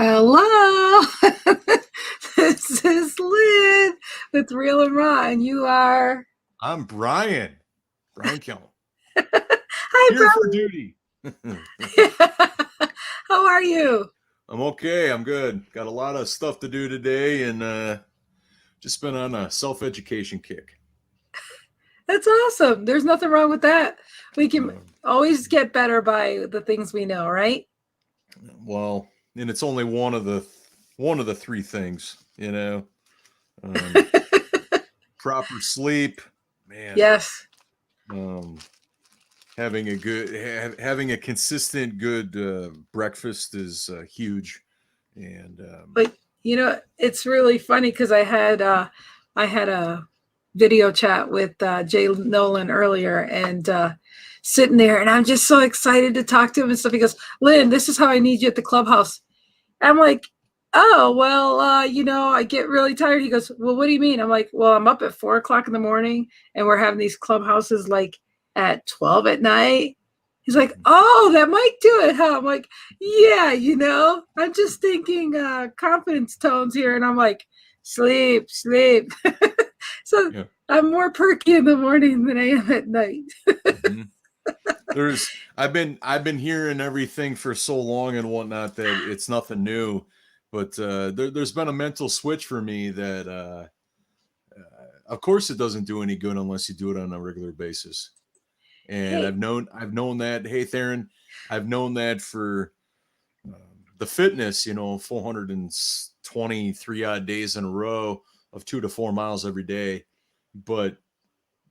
Hello, this is Lynn with Real and Raw, and you are. I'm Brian Kelm, Hi, here for duty. I'm Brian. How are you? okay. I'm good. Got a lot of stuff to do today, and just been on a self-education kick. That's awesome. There's nothing wrong with that. We can Um, always get better by the things we know, right? well, and it's only one of the three things, um, proper sleep, man. Yes, Um, having a consistent good breakfast is huge, and but it's really funny because I had a video chat with Jay Nolan earlier, and sitting there, and I'm just so excited to talk to him and stuff. He goes, "Lynn, this is how I need you at the clubhouse." I'm like, "Oh, well, I get really tired." He goes, "Well, what do you mean?" I'm like, "Well, I'm up at 4 o'clock in the morning, and we're having these clubhouses like at 12 at night." He's like, "Oh, that might do it, huh?" I'm like, "Yeah, I'm just thinking confidence tones here." And I'm like, "Sleep, sleep." So yeah. I'm more perky in the morning than I am at night. Mhm. There's I've been hearing everything for so long and whatnot that it's nothing new, but there's been a mental switch for me that of course it doesn't do any good unless you do it on a regular basis. And Hey, I've known that. Hey, Theron, I've known that for the fitness. 423 odd days in a row of 2 to 4 miles every day, but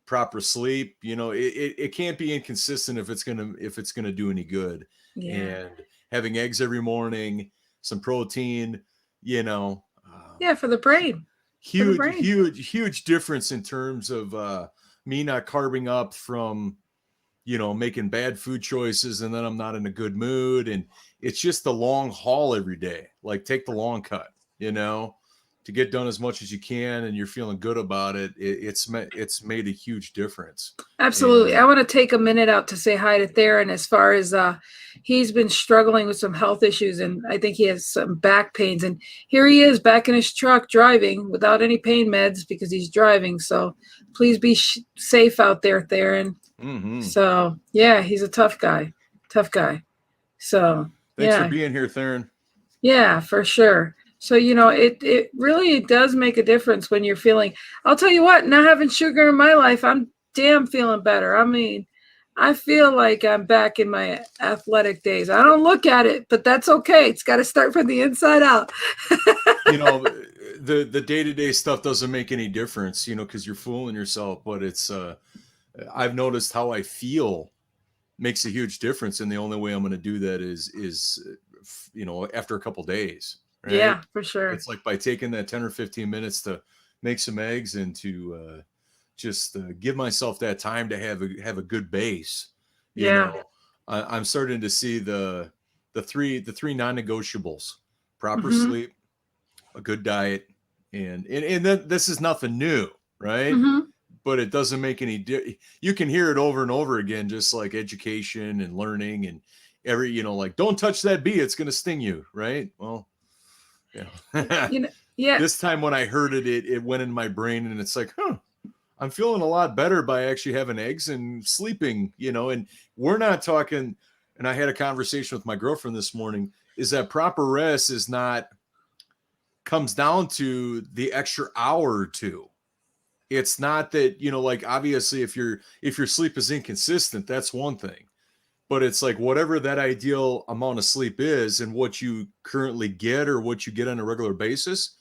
proper sleep, it can't be inconsistent if it's gonna do any good. yeah. And having eggs every morning, some protein, you know Yeah, for the brain. For the huge brain. huge huge difference in terms of me not carving up from making bad food choices, and then I'm not in a good mood. And it's just the long haul every day. Like, take the long cut, you know, to get done as much as you can, and you're feeling good about it. It's made a huge difference. Absolutely. I And want to take a minute out to say hi to Theron as far as he's been struggling with some health issues, and I think he has some back pains. And here he is back in his truck driving without any pain meds because he's driving. So please be safe out there, Theron. mhm. So, yeah, he's a tough guy. Tough guy. So, Thanks for yeah, being here, Theron. yeah, for sure. So, it really does make a difference when you're feeling. I'll tell you what, not having sugar in my life, I'm damn feeling better. I mean, I feel like I'm back in my athletic days. I don't look at it, but that's okay. It's got to start from the inside out. you know the day-to-day stuff doesn't make any difference, because you're fooling yourself. But it's I've noticed how I feel makes a huge difference, and the only way I'm going to do that is after a couple days, right? Yeah, for sure. It's like by taking that 10 or 15 minutes to make some eggs, and to just give myself that time to have a good base. you Yeah. know I'm starting to see the three non-negotiables: proper Mm-hmm. sleep, a good diet, and then this is nothing new, right? Mm-hmm. But it doesn't make you can hear it over and over again, just like education and learning. And like, don't touch that bee, it's going to sting you, right? Well, You know, yeah, this time when I heard it went in my brain, and it's like, I'm feeling a lot better by actually having eggs and sleeping. And we're not talking. And I had a conversation with my girlfriend this morning, is that proper rest is not comes down to the extra hour or two. It's not that, like, obviously if your sleep is inconsistent, that's one thing. But it's like, whatever that ideal amount of sleep is and what you currently get or what you get on a regular basis,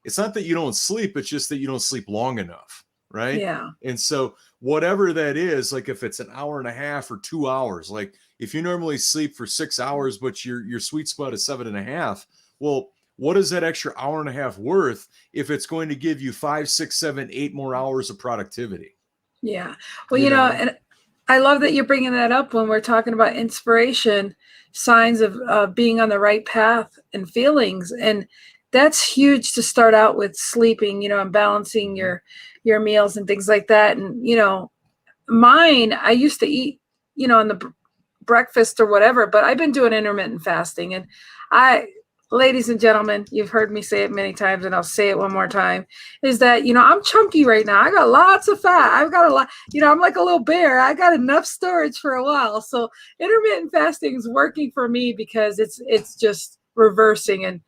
it's not that you don't sleep, it's just that you don't sleep long enough, right? yeah, And so whatever that is, like if it's an hour and a half or 2 hours, like if you normally sleep for 6 hours but your sweet spot is 7.5, well, what is that extra hour and a half worth if it's going to give you 5, 6, 7, 8 more hours of productivity? yeah. Well, you know and I love that you're bringing that up when we're talking about inspiration, signs of being on the right path and feelings. And that's huge to start out with sleeping, and balancing Mhm. your meals and things like that. And, mine, I used to eat, in the breakfast or whatever, but I've been doing intermittent fasting, and I ladies and gentlemen, you've heard me say it many times and I'll say it one more time, is that, I'm chunky right now. I got lots of fat. I've got a lot, I'm like a little bear. I got enough storage for a while. So intermittent fasting is working for me because it's just reversing and,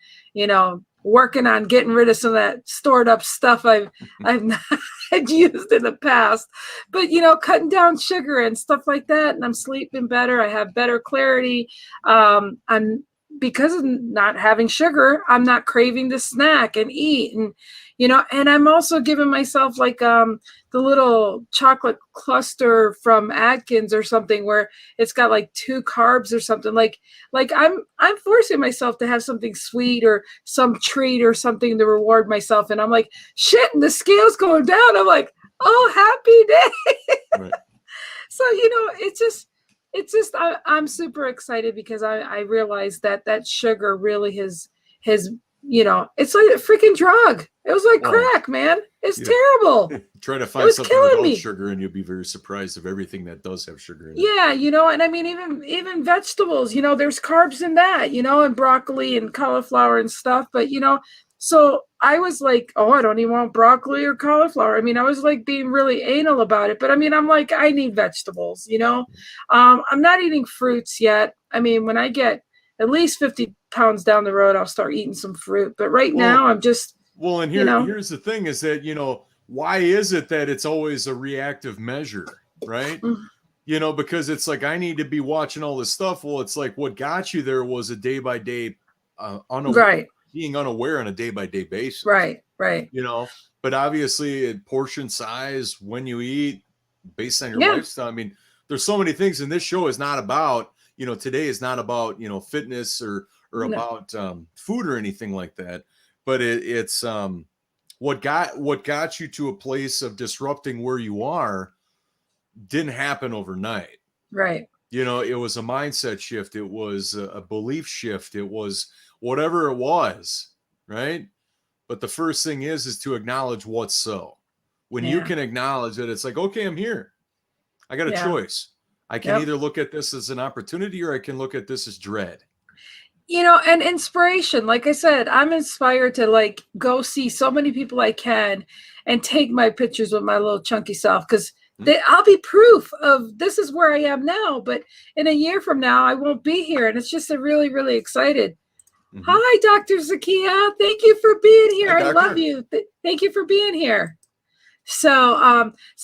working on getting rid of some of that stored up stuff I've not had used in the past. But, cutting down sugar and stuff like that. And I'm sleeping better. I have better clarity. I'm because of not having sugar, I'm not craving to snack and eat. And, and I'm also giving myself like the little chocolate cluster from Atkins or something where it's got like 2 carbs or something. Like I'm forcing myself to have something sweet or some treat or something to reward myself. And I'm like, shit, and the scale's going down. I'm like, oh, happy day. Right. So, I'm super excited because I realized that sugar really has, it's like a freaking drug. It was like crack, man. It's terrible. Try to find something without sugar and you'll be very surprised of everything that does have sugar in it. Yeah, and I mean, even vegetables, there's carbs in that, and broccoli and cauliflower and stuff. But, so I was like, oh, I don't even want broccoli or cauliflower. I mean, I was like being really anal about it. But I mean, I'm like, I need vegetables, I'm not eating fruits yet. I mean, when I get at least 50 pounds down the road, I'll start eating some fruit. But right now I'm just. Well, and here's the thing is that, why is it that it's always a reactive measure, right? Because it's like, I need to be watching all this stuff. Well, it's like what got you there was a day by day, being unaware on a day-by-day basis. Right. But obviously portion size, when you eat, based on your lifestyle. I mean, there's so many things, and this show is not about, today is not about, fitness or about food or anything like that. But it's what got you to a place of disrupting where you are didn't happen overnight. Right. It was a mindset shift. It was a belief shift. It was whatever it was, right? But the first thing is to acknowledge what's so. When you can acknowledge that, it's like, okay, I'm here. I got a choice. I can either look at this as an opportunity or I can look at this as dread. And inspiration. Like I said, I'm inspired to like go see so many people I can and take my pictures with my little chunky self because I'll be proof of this is where I am now. But in a year from now, I won't be here. And it's just really, really excited. Mm-hmm. Hi, Dr. Zakia. Thank you for being here. Hi, I love you. Thank you for being here. So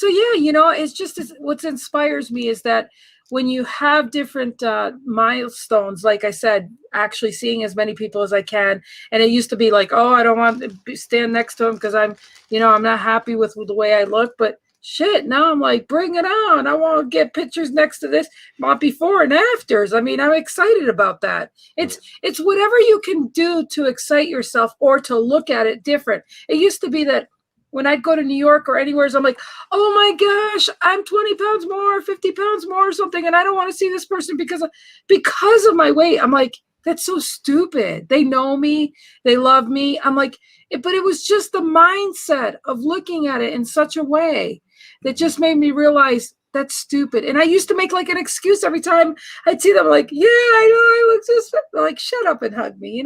yeah, it's just what inspires me is that when you have different milestones, like I said, actually seeing as many people as I can. And it used to be like, oh, I don't want to stand next to them because I'm not happy with the way I look. But shit, now I'm like, bring it on. I want to get pictures next to this, not before and afters. I mean, I'm excited about that. It's whatever you can do to excite yourself or to look at it different. It used to be that when I'd go to New York or anywhere, I'm like, oh my gosh, I'm 20 pounds more, 50 pounds more or something. And I don't want to see this person because of my weight. I'm like, that's so stupid. They know me. They love me. I'm like, but it was just the mindset of looking at it in such a way that just made me realize that's stupid. And I used to make like an excuse every time I'd see them like, yeah, I know I look just like, shut up and hug me,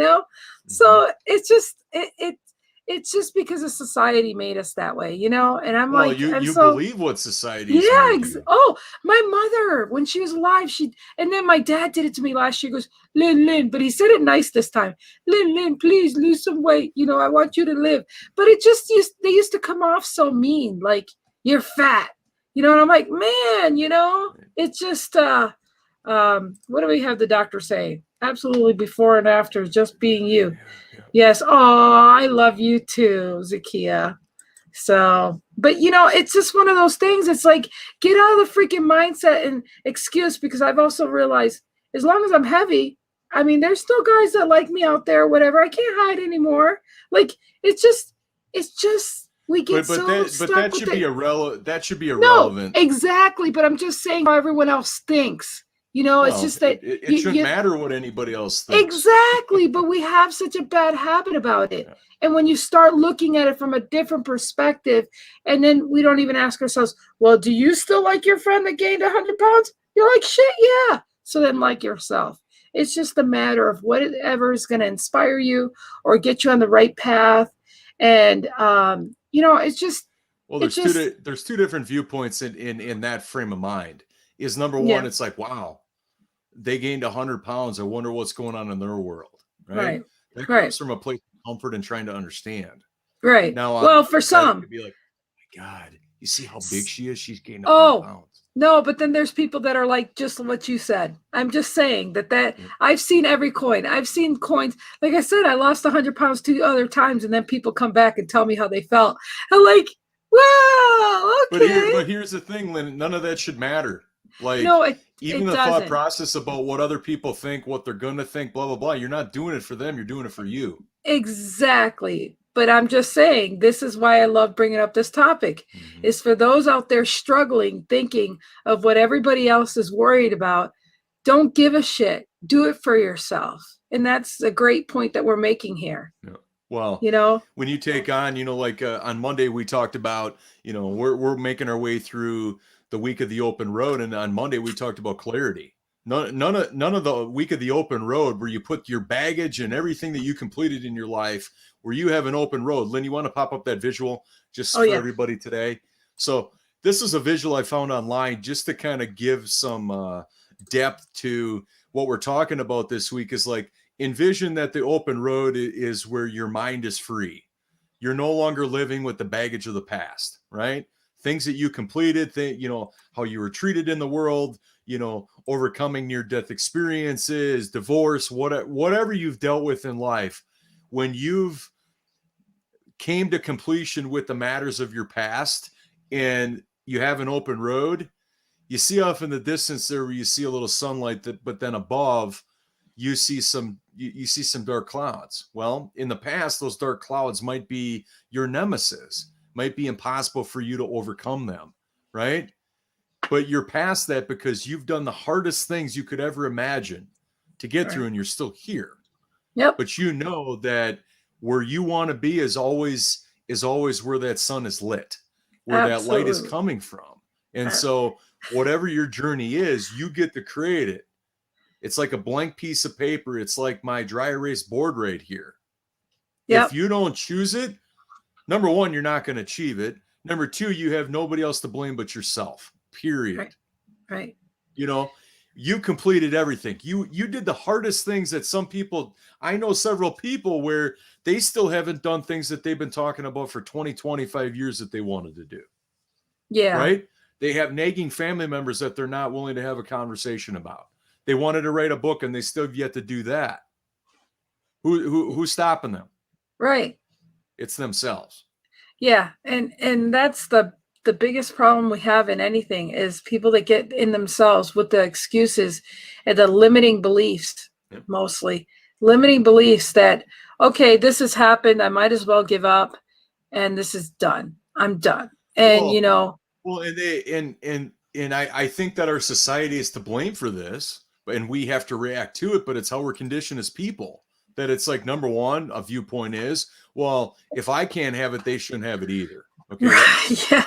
So it's just because of society made us that way, And I'm well, like, you believe what society is. Yeah. Oh, my mother, when she was alive, and then my dad did it to me last year. He goes, Lynn, but he said it nice this time. Lynn, please lose some weight. I want you to live. But they used to come off so mean, like you're fat, and I'm like, man, it's just, what do we have the doctor say? Absolutely before and after, just being you. Yeah. Yes. Oh, I love you too, Zakia. So, but it's just one of those things. It's like, get out of the freaking mindset and excuse, because I've also realized as long as I'm heavy, I mean, there's still guys that like me out there, whatever. I can't hide anymore. Like, it's just, we get that should be irrelevant. That should be irrelevant. No, exactly. But I'm just saying how everyone else thinks. It's just that it shouldn't matter what anybody else thinks. Exactly. But we have such a bad habit about it. Yeah. And when you start looking at it from a different perspective, and then we don't even ask ourselves, well, do you still like your friend that gained 100 pounds? You're like, shit, yeah. So then like yourself. It's just a matter of whatever is going to inspire you or get you on the right path. And, it's just, Well, it just, there's two different viewpoints in that frame of mind. Is number one, yeah, it's like, wow, they gained 100 pounds. I wonder what's going on in their world, right? right, That right, comes from a place of comfort and trying to understand. right. Now, on the Well, for other side, it some, could be like, oh my God, you see how big she is? She's gained 100 oh, pounds. no, but then there's people that are like just what you said. I'm just saying that Yeah. I've seen every coin. I've seen coins. Like I said, I lost 100 pounds 2 other times, and then people come back and tell me how they felt. I'm like, wow, okay. But here's the thing, Lynn, none of that should matter. Like, No, even it the thought doesn't. process about what other people think, what they're going to think, blah, blah, blah, you're not doing it for them. You're doing it for you. Exactly. But I'm just saying, this is why I love bringing up this topic, Mm-hmm. is for those out there struggling, thinking of what everybody else is worried about. Don't give a shit. Do it for yourself. And that's a great point that we're making here. Yeah. Well, You know? when you take on, like on Monday, we talked about, we're making our way through the week of the open road. And on Monday, we talked about clarity. None of the week of the open road where you put your baggage and everything that you completed in your life, where you have an open road. Lynn, you want to pop up that visual just Oh, for yeah. everybody today? So this is a visual I found online just to kind of give some depth to what we're talking about this week. Is like, envision that the open road is where your mind is free. You're no longer living with the baggage of the past, right? Things that you completed, how you were treated in the world, overcoming near-death experiences, divorce, whatever you've dealt with in life. When you've came to completion with the matters of your past and you have an open road, you see off in the distance there where you see a little sunlight, but then above you see some dark clouds. Well, in the past, those dark clouds might be your nemesis, might be impossible for you to overcome them, right? But you're past that because you've done the hardest things you could ever imagine to get through, Right. and you're still here. Yep. But you know that where you want to be is always where that sun is lit, where that light is Absolutely. coming from. And so whatever your journey is, you get to create it. It's like a blank piece of paper. It's like my dry erase board right here. Yep. If you don't choose it, number one, you're not going to achieve it. Number two, you have nobody else to blame but yourself, period. Right. You completed everything. You did the hardest things that some people, I know several people where they still haven't done things that they've been talking about for 20, 25 years that they wanted to do. Yeah. Right? They have nagging family members that they're not willing to have a conversation about. They wanted to write a book and they still have yet to do that. Who's stopping them? Right. It's themselves. Yeah. And that's the biggest problem we have in anything is people that get in themselves with the excuses and the limiting beliefs, mostly limiting beliefs that, okay, this has happened. I might as well give up and this is done. I'm done. And, well, and I think that our society is to blame for this, and we have to react to it, but it's how we're conditioned as people. That it's like, number one, a viewpoint is, well, if I can't have it, they shouldn't have it either. Okay. Yeah.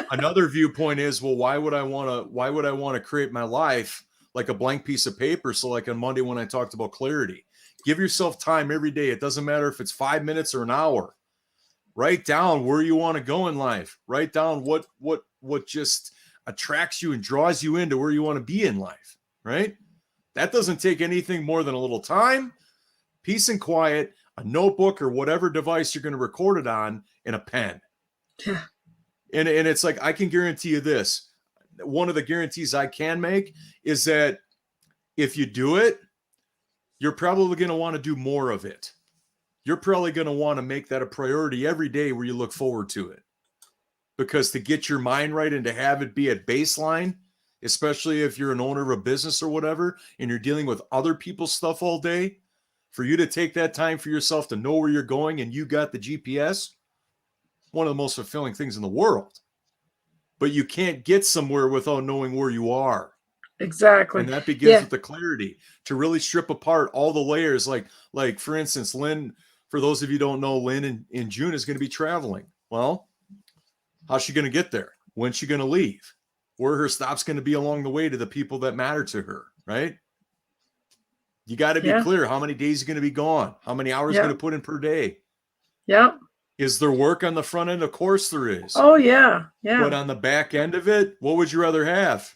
Another viewpoint is, well, why would I want to create my life like a blank piece of paper? So like on Monday, when I talked about clarity, give yourself time every day. It doesn't matter if it's 5 minutes or an hour. Write down where you want to go in life. Write down what just attracts you and draws you into where you want to be in life. Right. That doesn't take anything more than a little time, peace and quiet, a notebook or whatever device you're going to record it on, and a pen. Yeah. And it's like, I can guarantee you this. One of the guarantees I can make is that if you do it, you're probably going to want to do more of it. You're probably going to want to make that a priority every day where you look forward to it. Because to get your mind right and to have it be at baseline, especially if you're an owner of a business or whatever, and you're dealing with other people's stuff all day, for you to take that time for yourself to know where you're going and you got the GPS, one of the most fulfilling things in the world. But you can't get somewhere without knowing where you are. Exactly. And that begins with the clarity to really strip apart all the layers. Like for instance, Lynn, for those of you who don't know, Lynn in June is going to be traveling. Well, how's she going to get there? When's she going to leave? Where her stop's going to be along the way to the people that matter to her, right? You got to be Yeah. clear. How many days are going to be gone? How many hours Yeah. going to put in per day? Yep. Is there work on the front end? Of course there is. Oh yeah. But Yeah. on the back end of it, what would you rather have?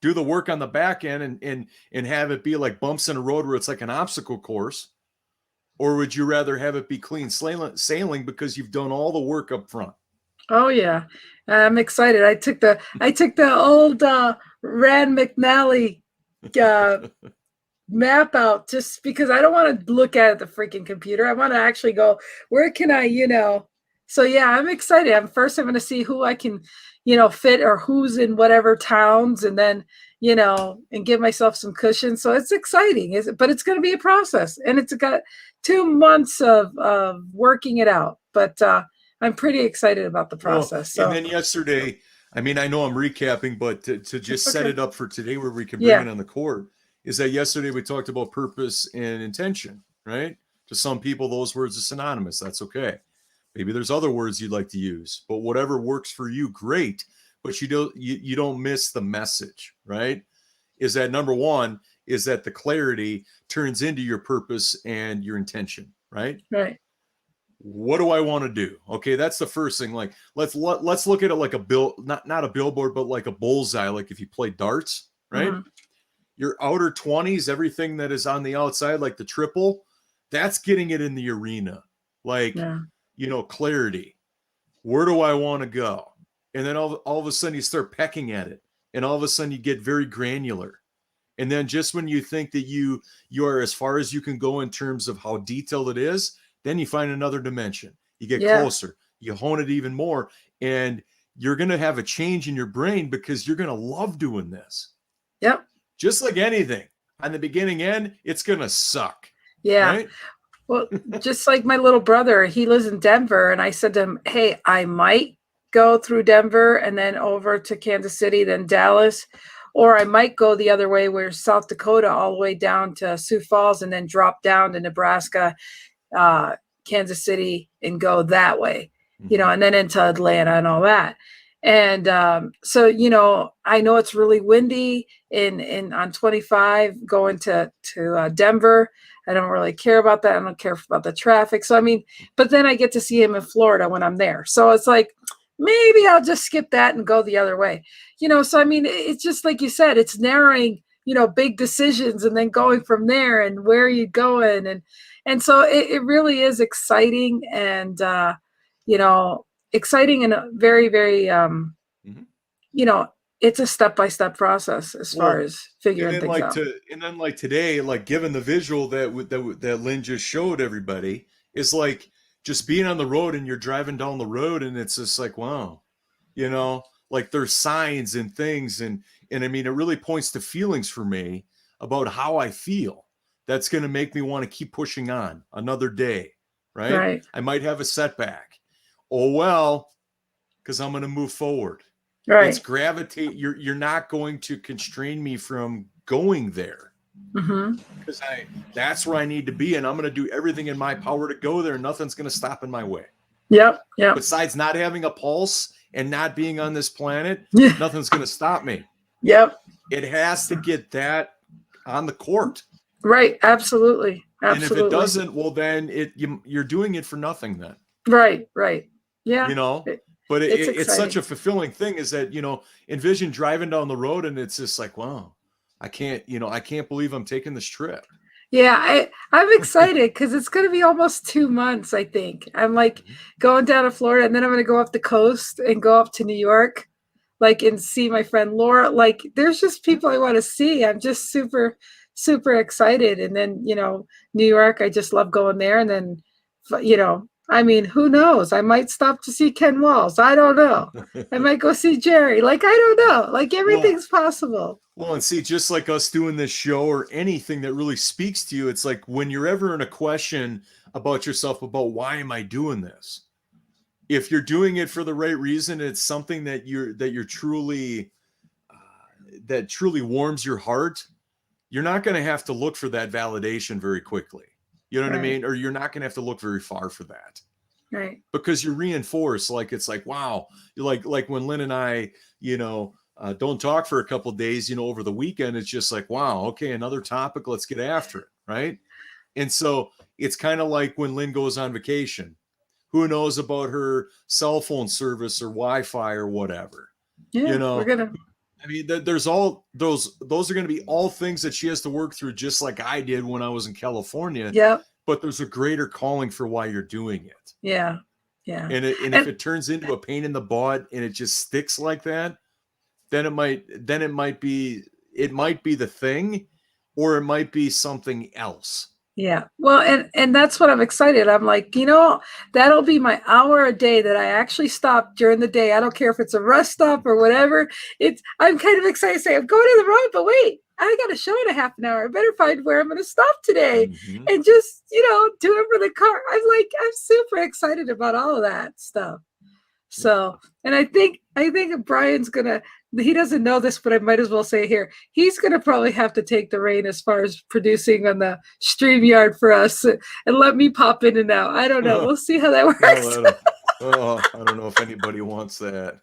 Do the work on the back end and have it be like bumps in a road where it's like an obstacle course? Or would you rather have it be clean sailing because you've done all the work up front? Oh yeah. I'm excited. I took the old Rand McNally uh, map out just because I don't want to look at the freaking computer. I want to actually go, where can I, So yeah, I'm excited. I'm going to see who I can, fit or who's in whatever towns, and then, and give myself some cushion. So it's exciting, but it's going to be a process, and it's got 2 months of working it out. But I'm pretty excited about the process. Well, and So then yesterday, I mean, I know I'm recapping, but to just set okay. it up for today where we can bring it on the court, is that yesterday we talked about purpose and intention, right? To some people, those words are synonymous. That's okay. Maybe there's other words you'd like to use, but whatever works for you, great. But you don't miss the message, right? Is that number one, is that the clarity turns into your purpose and your intention, right? Right. What do I want to do? Okay, that's the first thing. Like let's look at it like a not a billboard, but like a bullseye. Like if you play darts, right? Mm-hmm. Your outer 20s, everything that is on the outside, like the triple, that's getting it in the arena. Like, Yeah. Clarity. Where do I want to go? And then all of a sudden you start pecking at it. And all of a sudden you get very granular. And then just when you think that you are as far as you can go in terms of how detailed it is, then you find another dimension. You get closer. You hone it even more. And you're going to have a change in your brain because you're going to love doing this. Yep. Just like anything, on the beginning end, it's going to suck. Yeah. Right? Well, just like my little brother, he lives in Denver, and I said to him, hey, I might go through Denver and then over to Kansas City, then Dallas, or I might go the other way where South Dakota all the way down to Sioux Falls and then drop down to Nebraska, Kansas City, and go that way, and then into Atlanta and all that. And so, I know it's really windy in on 25 going to Denver. I don't really care about that. I don't care about the traffic. So, I mean, but then I get to see him in Florida when I'm there. So it's like, maybe I'll just skip that and go the other way. So, I mean, it's just like you said, it's narrowing, big decisions and then going from there and where are you going. And so it really is exciting and, exciting and very, very, it's a step-by-step process as far as figuring things out. And then like today, like given the visual that Lynn just showed everybody, is like just being on the road and you're driving down the road and it's just like, wow, like there's signs and things. And I mean, it really points to feelings for me about how I feel. That's going to make me want to keep pushing on another day, right? I might have a setback. Oh, well, because I'm going to move forward. Right. It's gravitate. You're not going to constrain me from going there. Because that's where I need to be. And I'm going to do everything in my power to go there. Nothing's going to stop in my way. Yep. Besides not having a pulse and not being on this planet, nothing's going to stop me. Yep. It has to get that on the court. Right. Absolutely. And if it doesn't, well, then you're doing it for nothing then. Right. Yeah. But it's such a fulfilling thing is that, envision driving down the road and it's just like, wow, I can't believe I'm taking this trip. Yeah, I'm excited because it's going to be almost 2 months, I think. I'm like going down to Florida and then I'm going to go up the coast and go up to New York, like, and see my friend Laura. Like, there's just people I want to see. I'm just super, super excited. And then, New York, I just love going there. And then, I mean, who knows? I might stop to see Ken Walls. I don't know. I might go see Jerry. Like, I don't know. Like, everything's possible. Well, and see, just like us doing this show or anything that really speaks to you, it's like when you're ever in a question about yourself about why am I doing this? If you're doing it for the right reason, it's something that you're truly that truly warms your heart. You're not going to have to look for that validation very quickly. You know what I mean? Or you're not going to have to look very far for that. Right. Because you reinforce, like, it's like, wow, like when Lynn and I, don't talk for a couple of days, over the weekend, it's just like, wow, okay, another topic, let's get after it. right? And so it's kind of like when Lynn goes on vacation. Who knows about her cell phone service or Wi-Fi or whatever? Yeah, we're gonna. I mean, there's all those are going to be all things that she has to work through, just like I did when I was in California. Yeah. But there's a greater calling for why you're doing it. Yeah. Yeah. And if it turns into a pain in the butt and it just sticks like that, then it might be the thing, or it might be something else. Yeah. Well, and that's what I'm excited. I'm like, that'll be my hour a day that I actually stop during the day. I don't care if it's a rest stop or whatever. I'm kind of excited to say I'm going to the road, but wait, I got a show in a half an hour. I better find where I'm going to stop today and just, do it for the car. I'm super excited about all of that stuff. So, and I think Brian's he doesn't know this, but I might as well say it here. He's going to probably have to take the reign as far as producing on the StreamYard for us and let me pop in and out. I don't know. We'll see how that works. I don't know if anybody wants that.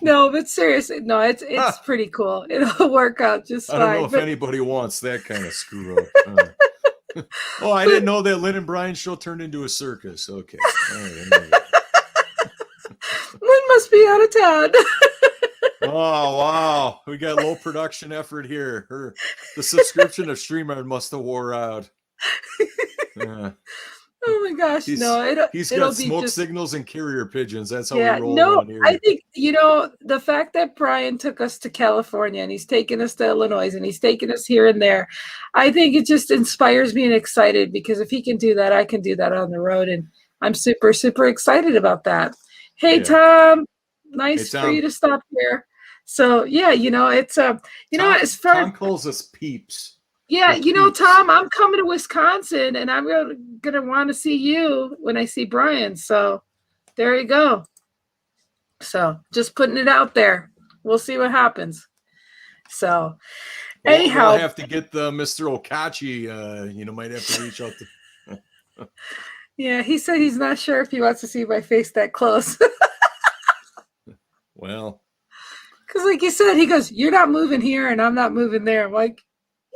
No, but seriously, no, it's pretty cool. It'll work out just fine. I don't know if anybody wants that kind of screw up. Oh, I didn't know that Lynn and Brian's show turned into a circus. Okay. All right, Lynn must be out of town. Oh, wow. We got low production effort here. The subscription of StreamYard must have wore out. Yeah. Oh my gosh. He's got smoke signals and carrier pigeons. That's how we roll around here. I think, the fact that Brian took us to California and he's taken us to Illinois and he's taken us here and there, I think it just inspires me and excited, because if he can do that, I can do that on the road. And I'm super, super excited about that. Hey, Tom, nice for you to stop here. So yeah, it's as far Tom calls us peeps. Yeah, peeps. Tom, I'm coming to Wisconsin and I'm gonna want to see you when I see Brian. So there you go. So just putting it out there. We'll see what happens. So anyhow, we'll have to get the Mr. Okachi. Might have to reach out to. Yeah, he said he's not sure if he wants to see my face that close. Well. Because like you said, he goes, "You're not moving here and I'm not moving there." I'm like,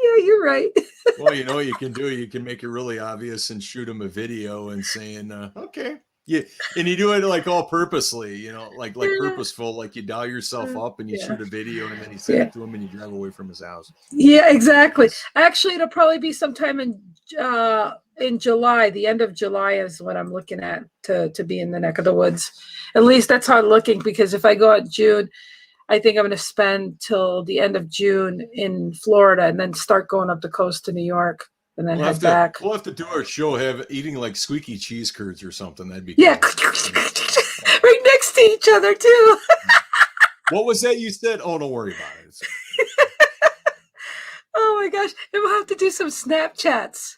yeah, you're right. Well, what you can do? You can make it really obvious and shoot him a video and saying, okay. Yeah, and you do it like all purposely, like purposeful, like you dial yourself up and you shoot a video and then you send it to him and you drive away from his house. Yeah, exactly. Actually, it'll probably be sometime in July. The end of July is what I'm looking at to be in the neck of the woods. At least that's how I'm looking, because if I go out June, I think I'm going to spend till the end of June in Florida and then start going up the coast to New York and then head back. We'll have to do our show eating like squeaky cheese curds or something. That'd be cool. Right next to each other too. What was that you said? Oh, don't worry about it. Oh my gosh. And we'll have to do some Snapchats,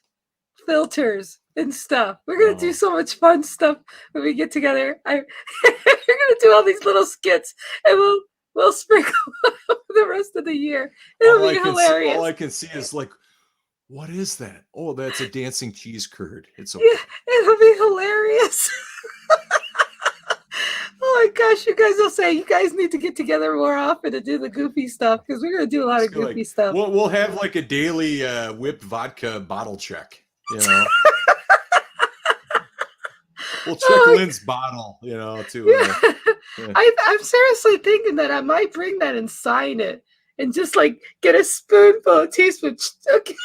filters and stuff. We're going to do so much fun stuff when we get together. We're going to do all these little skits and we'll sprinkle the rest of the year. It'll be hilarious. All I can see is like, what is that? Oh, that's a dancing cheese curd. It's okay. Yeah, it'll be hilarious. Oh my gosh, you guys will say you guys need to get together more often to do the goofy stuff, because we're going to do a lot of goofy stuff. We'll have like a daily whipped vodka bottle check, We'll check Lynn's bottle, too. Yeah. I'm seriously thinking that I might bring that and sign it and just like get a spoonful, a teaspoon. Okay.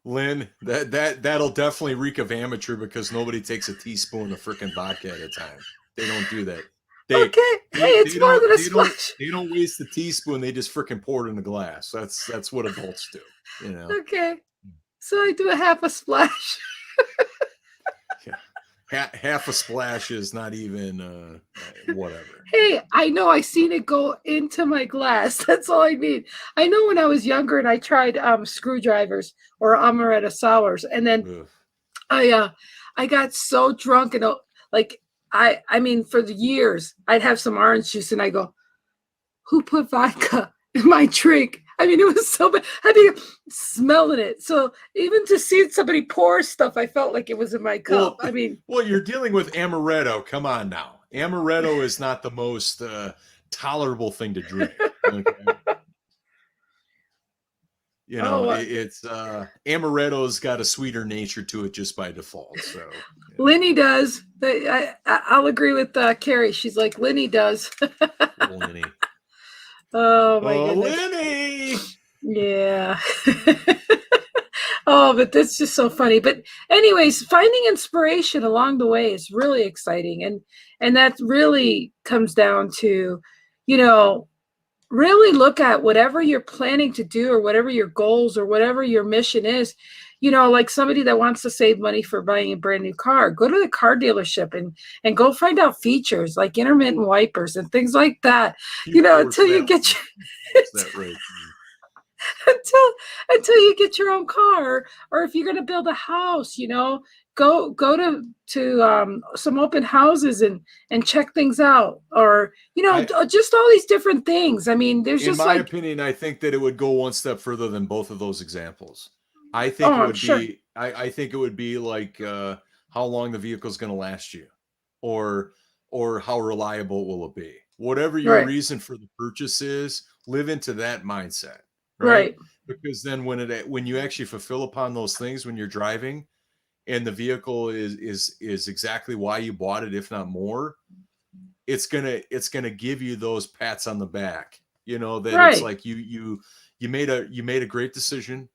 Lynn, that'll definitely reek of amateur, because nobody takes a teaspoon of freaking vodka at a time. They don't do that. It's more than a splash. They don't waste the teaspoon. They just freaking pour it in a glass. That's what adults do. Okay. So I do a half a splash. Half a splash is not even whatever. Hey, I know. I seen it go into my glass. That's all I need. I know when I was younger and I tried screwdrivers or amaretto sours, and then I got so drunk and I mean for the years I'd have some orange juice and I go, who put vodka in my drink? I mean, it was so bad. I'd be smelling it. So even to see somebody pour stuff, I felt like it was in my cup. Well, you're dealing with amaretto. Come on now. Amaretto is not the most tolerable thing to drink. Okay? You know, Oh, it's amaretto's got a sweeter nature to it just by default. So yeah. Linny does. I'll agree with Carrie. She's like, Linny does. Lenny. Oh my Oh, goodness. Lenny. Yeah. Oh, but that's just so funny. But anyways, finding inspiration along the way is really exciting. And that really comes down to, you know, really look at whatever you're planning to do or whatever your goals or whatever your mission is. You know, like somebody that wants to save money for buying a brand new car, go to the car dealership and go find out features like intermittent wipers and things like that. You You know, force until you that get one. your You force that right. until you get your own car, or if you're going to build a house, you know, go to some open houses and check things out, or you know, I, just all these different things. I mean, there's in just my like, opinion, I think that it would go one step further than both of those examples. I oh, think it I'm would sure. be, I think it would be like how long the vehicle is going to last you, or how reliable will it be. Whatever your Right, reason for the purchase is, live into that mindset, right? right, Because then when you actually fulfill upon those things when you're driving, and the vehicle is exactly why you bought it, if not more, it's gonna give you those pats on the back, you know, that it's right. like you made a great decision,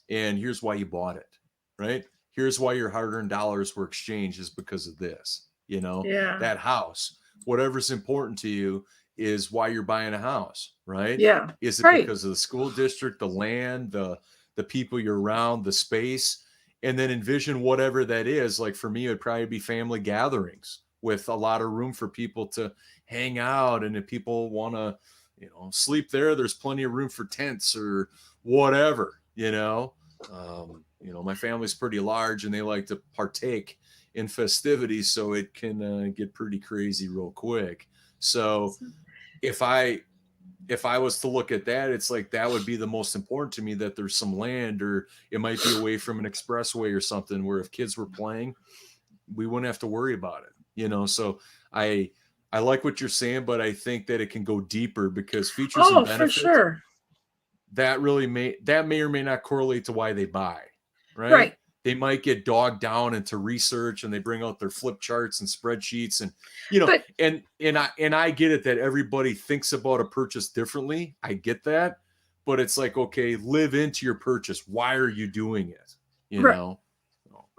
and here's why you bought it, right? Here's why your hard-earned dollars were exchanged, is because of this, you know. Yeah, That house, whatever's important to you, is why you're buying a house, right? yeah, Is it right, because of the school district, the land, the people you're around, the space? And then envision whatever that is. Like for me, it would probably be family gatherings with a lot of room for people to hang out, and if people want to, you know, sleep there, there's plenty of room for tents or whatever, you know. You know, my family's pretty large and they like to partake in festivities, so it can get pretty crazy real quick. So if I was to look at that, it's like that would be the most important to me, that there's some land, or it might be away from an expressway or something, where if kids were playing, we wouldn't have to worry about it, you know. So I I like what you're saying, but I think that it can go deeper, because features and oh, for benefits, sure. that may or may not correlate to why they buy, right? Right, They might get dogged down into research, and they bring out their flip charts and spreadsheets, and you know, but and I get it that everybody thinks about a purchase differently. I get that, but it's like, okay, live into your purchase. Why are you doing it? You right, know?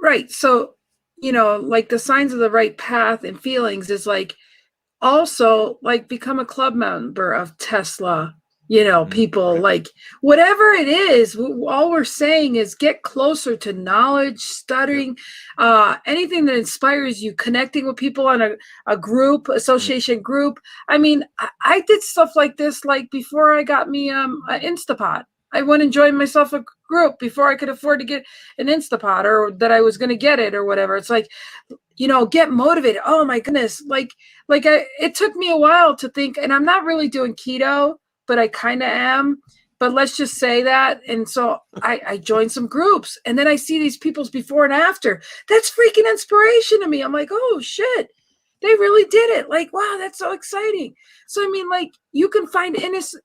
right. So, you know, like the signs of the right path and feelings is like, also like become a club member of Tesla, you know, people Right. like whatever it is, all we're saying is get closer to knowledge, Yep. studying, anything that inspires you, connecting with people on a group, Yep. association group. I mean, I did stuff like this like before I got me an Instapot. I went and joined myself a group before I could afford to get an Instapot, or that I was going to get it or whatever. It's like, you know, get motivated. Oh my goodness. It took me a while to think, and I'm not really doing keto, but I kind of am. But let's just say that. And so I joined some groups, and then I see these people's before and after. That's freaking inspiration to me. I'm like, oh shit, they really did it. Like, wow, that's so exciting. So, I mean, like, you can find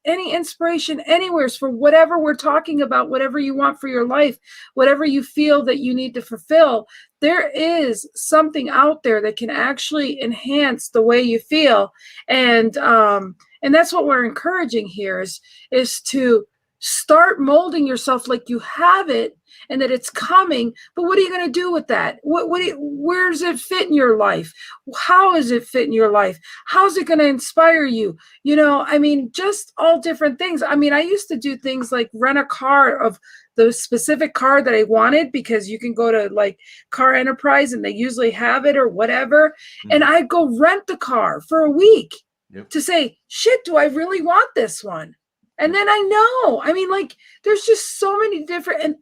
any inspiration anywhere for whatever we're talking about, whatever you want for your life, whatever you feel that you need to fulfill. There is something out there that can actually enhance the way you feel. And that's what we're encouraging here is to start molding yourself like you have it and that it's coming. But what are you going to do with that? Where does it fit in your life? How is it fit in your life? How's it going to inspire you? You know, I mean, just all different things. I mean, I used to do things like rent a car of the specific car that I wanted, because you can go to like Car Enterprise and they usually have it or whatever. And Mhm. I'd go rent the car for a week Yep. to say, shit, do I really want this one? And Yep. then I know, I mean, like, there's just so many different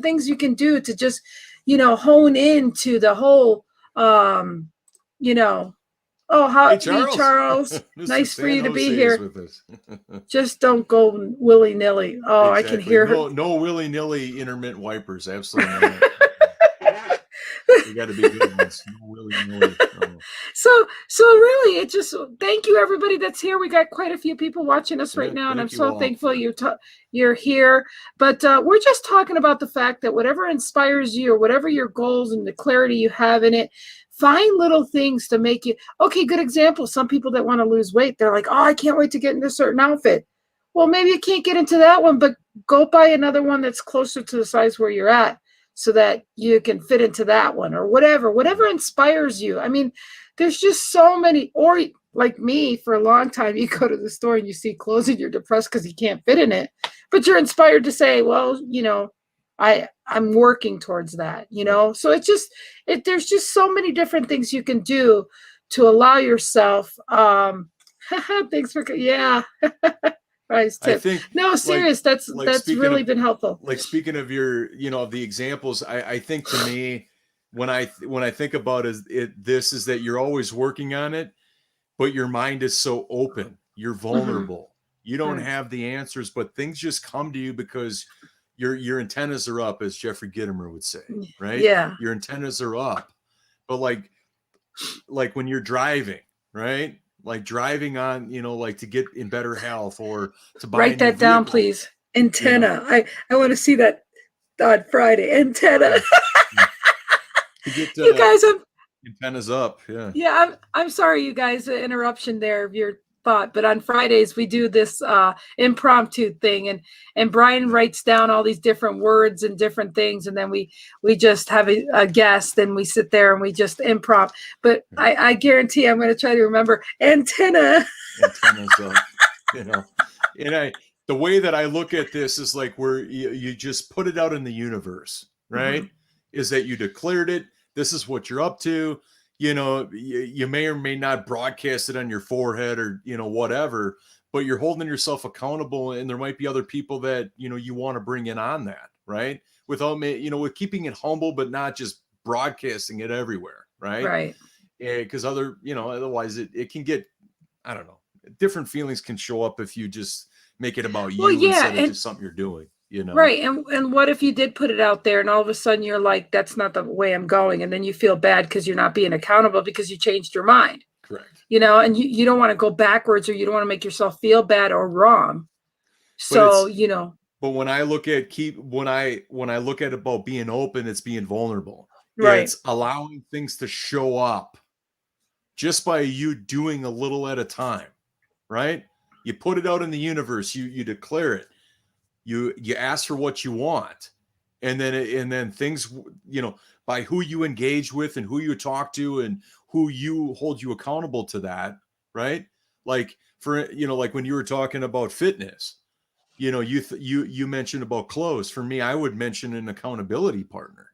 things you can do to just, you know, hone into the whole, you know, oh, Hey, howdy, Charles. Charles. Mr. Nice for San you to be Jose is here. with us. Just don't go willy nilly. Oh, I can Exactly. hear her. No willy nilly intermittent wipers. Absolutely not. They got to be good ones. No willy-nilly. No. So really, it just thank you everybody that's here. We got quite a few people watching us right Yeah, now, and I'm thank you so all thankful for you're here. But we're just talking about the fact that whatever inspires you, or whatever your goals and the clarity you have in it, find little things to make you okay. Good example. Some people that want to lose weight, they're like, oh, I can't wait to get into a certain outfit. Well, maybe you can't get into that one, but go buy another one that's closer to the size where you're at, so that you can fit into that one, or whatever inspires you. I mean, there's just so many. Or like me, for a long time, you go to the store and you see clothes and you're depressed because you can't fit in it, but you're inspired to say, well, I'm working towards that, so there's just so many different things you can do to allow yourself thanks for yeah price I tip. think No, serious, that's speaking really of been helpful. like speaking of your, of the examples, I think to me, when I think about this is that you're always working on it, but your mind is so open. You're vulnerable. You don't Right. have the answers, but things just come to you because your antennas are up, as Jeffrey Gitomer would say, right? Yeah. Your antennas are up. But like when you're driving, right? Like driving on, like to get in better health or to buy a Write new that down, vehicle, please. Antenna. I want to see that on Friday. Antenna. to get You guys, antennas up. Yeah. I'm sorry, you guys, interruption there of your thought, but on Fridays we do this impromptu thing, and Brian writes down all these different words and different things, and then we just have a guest, and we sit there and we just improv. But I guarantee I'm going to try to remember antenna. Antennas up. And the way that I look at this is like where you just put it out in the universe, right? Is that you declared it. This is what you're up to. You may or may not broadcast it on your forehead or, whatever, but you're holding yourself accountable, and there might be other people that, you want to bring in on that, right? Without, with keeping it humble, but not just broadcasting it everywhere, right? Right. Yeah, because otherwise it can get, I don't know, different feelings can show up if you just make it about Well, you yeah, instead of just something you're doing, right. And what if you did put it out there and all of a sudden you're like, that's not the way I'm going. And then you feel bad because you're not being accountable because you changed your mind. Correct. And you don't want to go backwards, or you don't want to make yourself feel bad or wrong. But So, but when I look at when I look at about being open, it's being vulnerable. right. It's allowing things to show up just by you doing a little at a time, right? You put it out in the universe, you declare it. You ask for what you want, and then things, by who you engage with and who you talk to and who you hold you accountable to that, right? Like like when you were talking about fitness, you mentioned about clothes. For me, I would mention an accountability partner,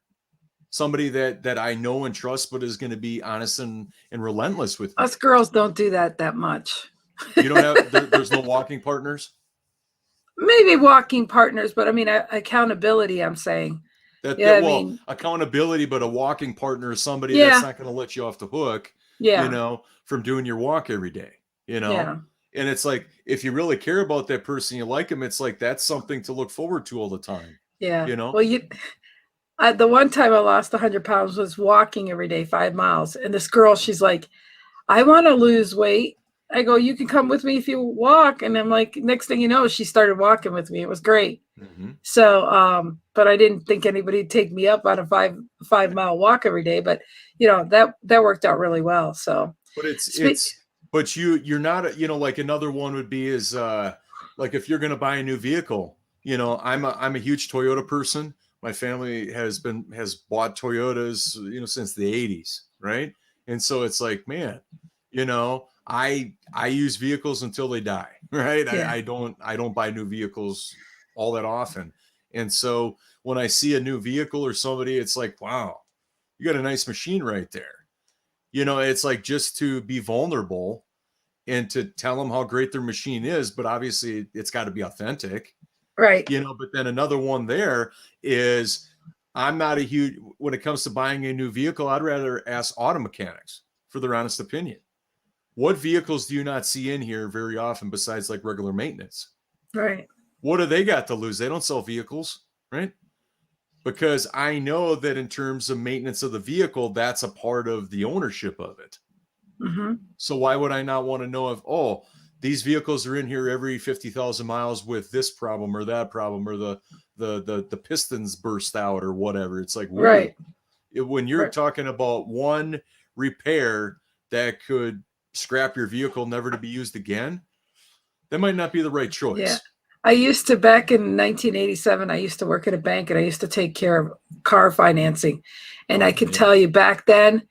somebody that I know and trust, but is going to be honest and relentless with me. Us girls don't do that much. You don't have there's no walking partners. Maybe walking partners, but I mean accountability. I'm saying. Accountability, but a walking partner is somebody that's not going to let you off the hook. From doing your walk every day. Yeah. And it's like, if you really care about that person, you like them, it's like that's something to look forward to all the time. Yeah. Well, the one time I lost 100 pounds was walking every day, 5 miles. And this girl, she's like, I want to lose weight. I go, you can come with me if you walk. And I'm like, next thing you know, she started walking with me. It was great. So, but I didn't think anybody'd take me up on a 5 mile walk every day. But that worked out really well. So, but you're not, like another one would be is like if you're going to buy a new vehicle, I'm a huge Toyota person. My family has bought Toyotas, since the 80s. Right. And so it's like, man, I use vehicles until they die. Right. Yeah. I don't buy new vehicles all that often. And so when I see a new vehicle or somebody, it's like, wow, you got a nice machine right there. It's like just to be vulnerable and to tell them how great their machine is, but obviously it's got to be authentic. Right. But then another one there is, I'm not a huge, when it comes to buying a new vehicle, I'd rather ask auto mechanics for their honest opinion. What vehicles do you not see in here very often besides like regular maintenance? Right. What do they got to lose? They don't sell vehicles, right? because I know that in terms of maintenance of the vehicle, that's a part of the ownership of it. Mm-hmm. So why would I not want to know if, oh, these vehicles are in here every 50,000 miles with this problem or that problem, or the pistons burst out or whatever. It's like, whoa, Right. when you're Right. talking about one repair that could scrap your vehicle never to be used again, that might not be the right Yeah. choice. I used to, back in 1987, I used to work at a bank and I used to take care of car financing. And I can tell you back then,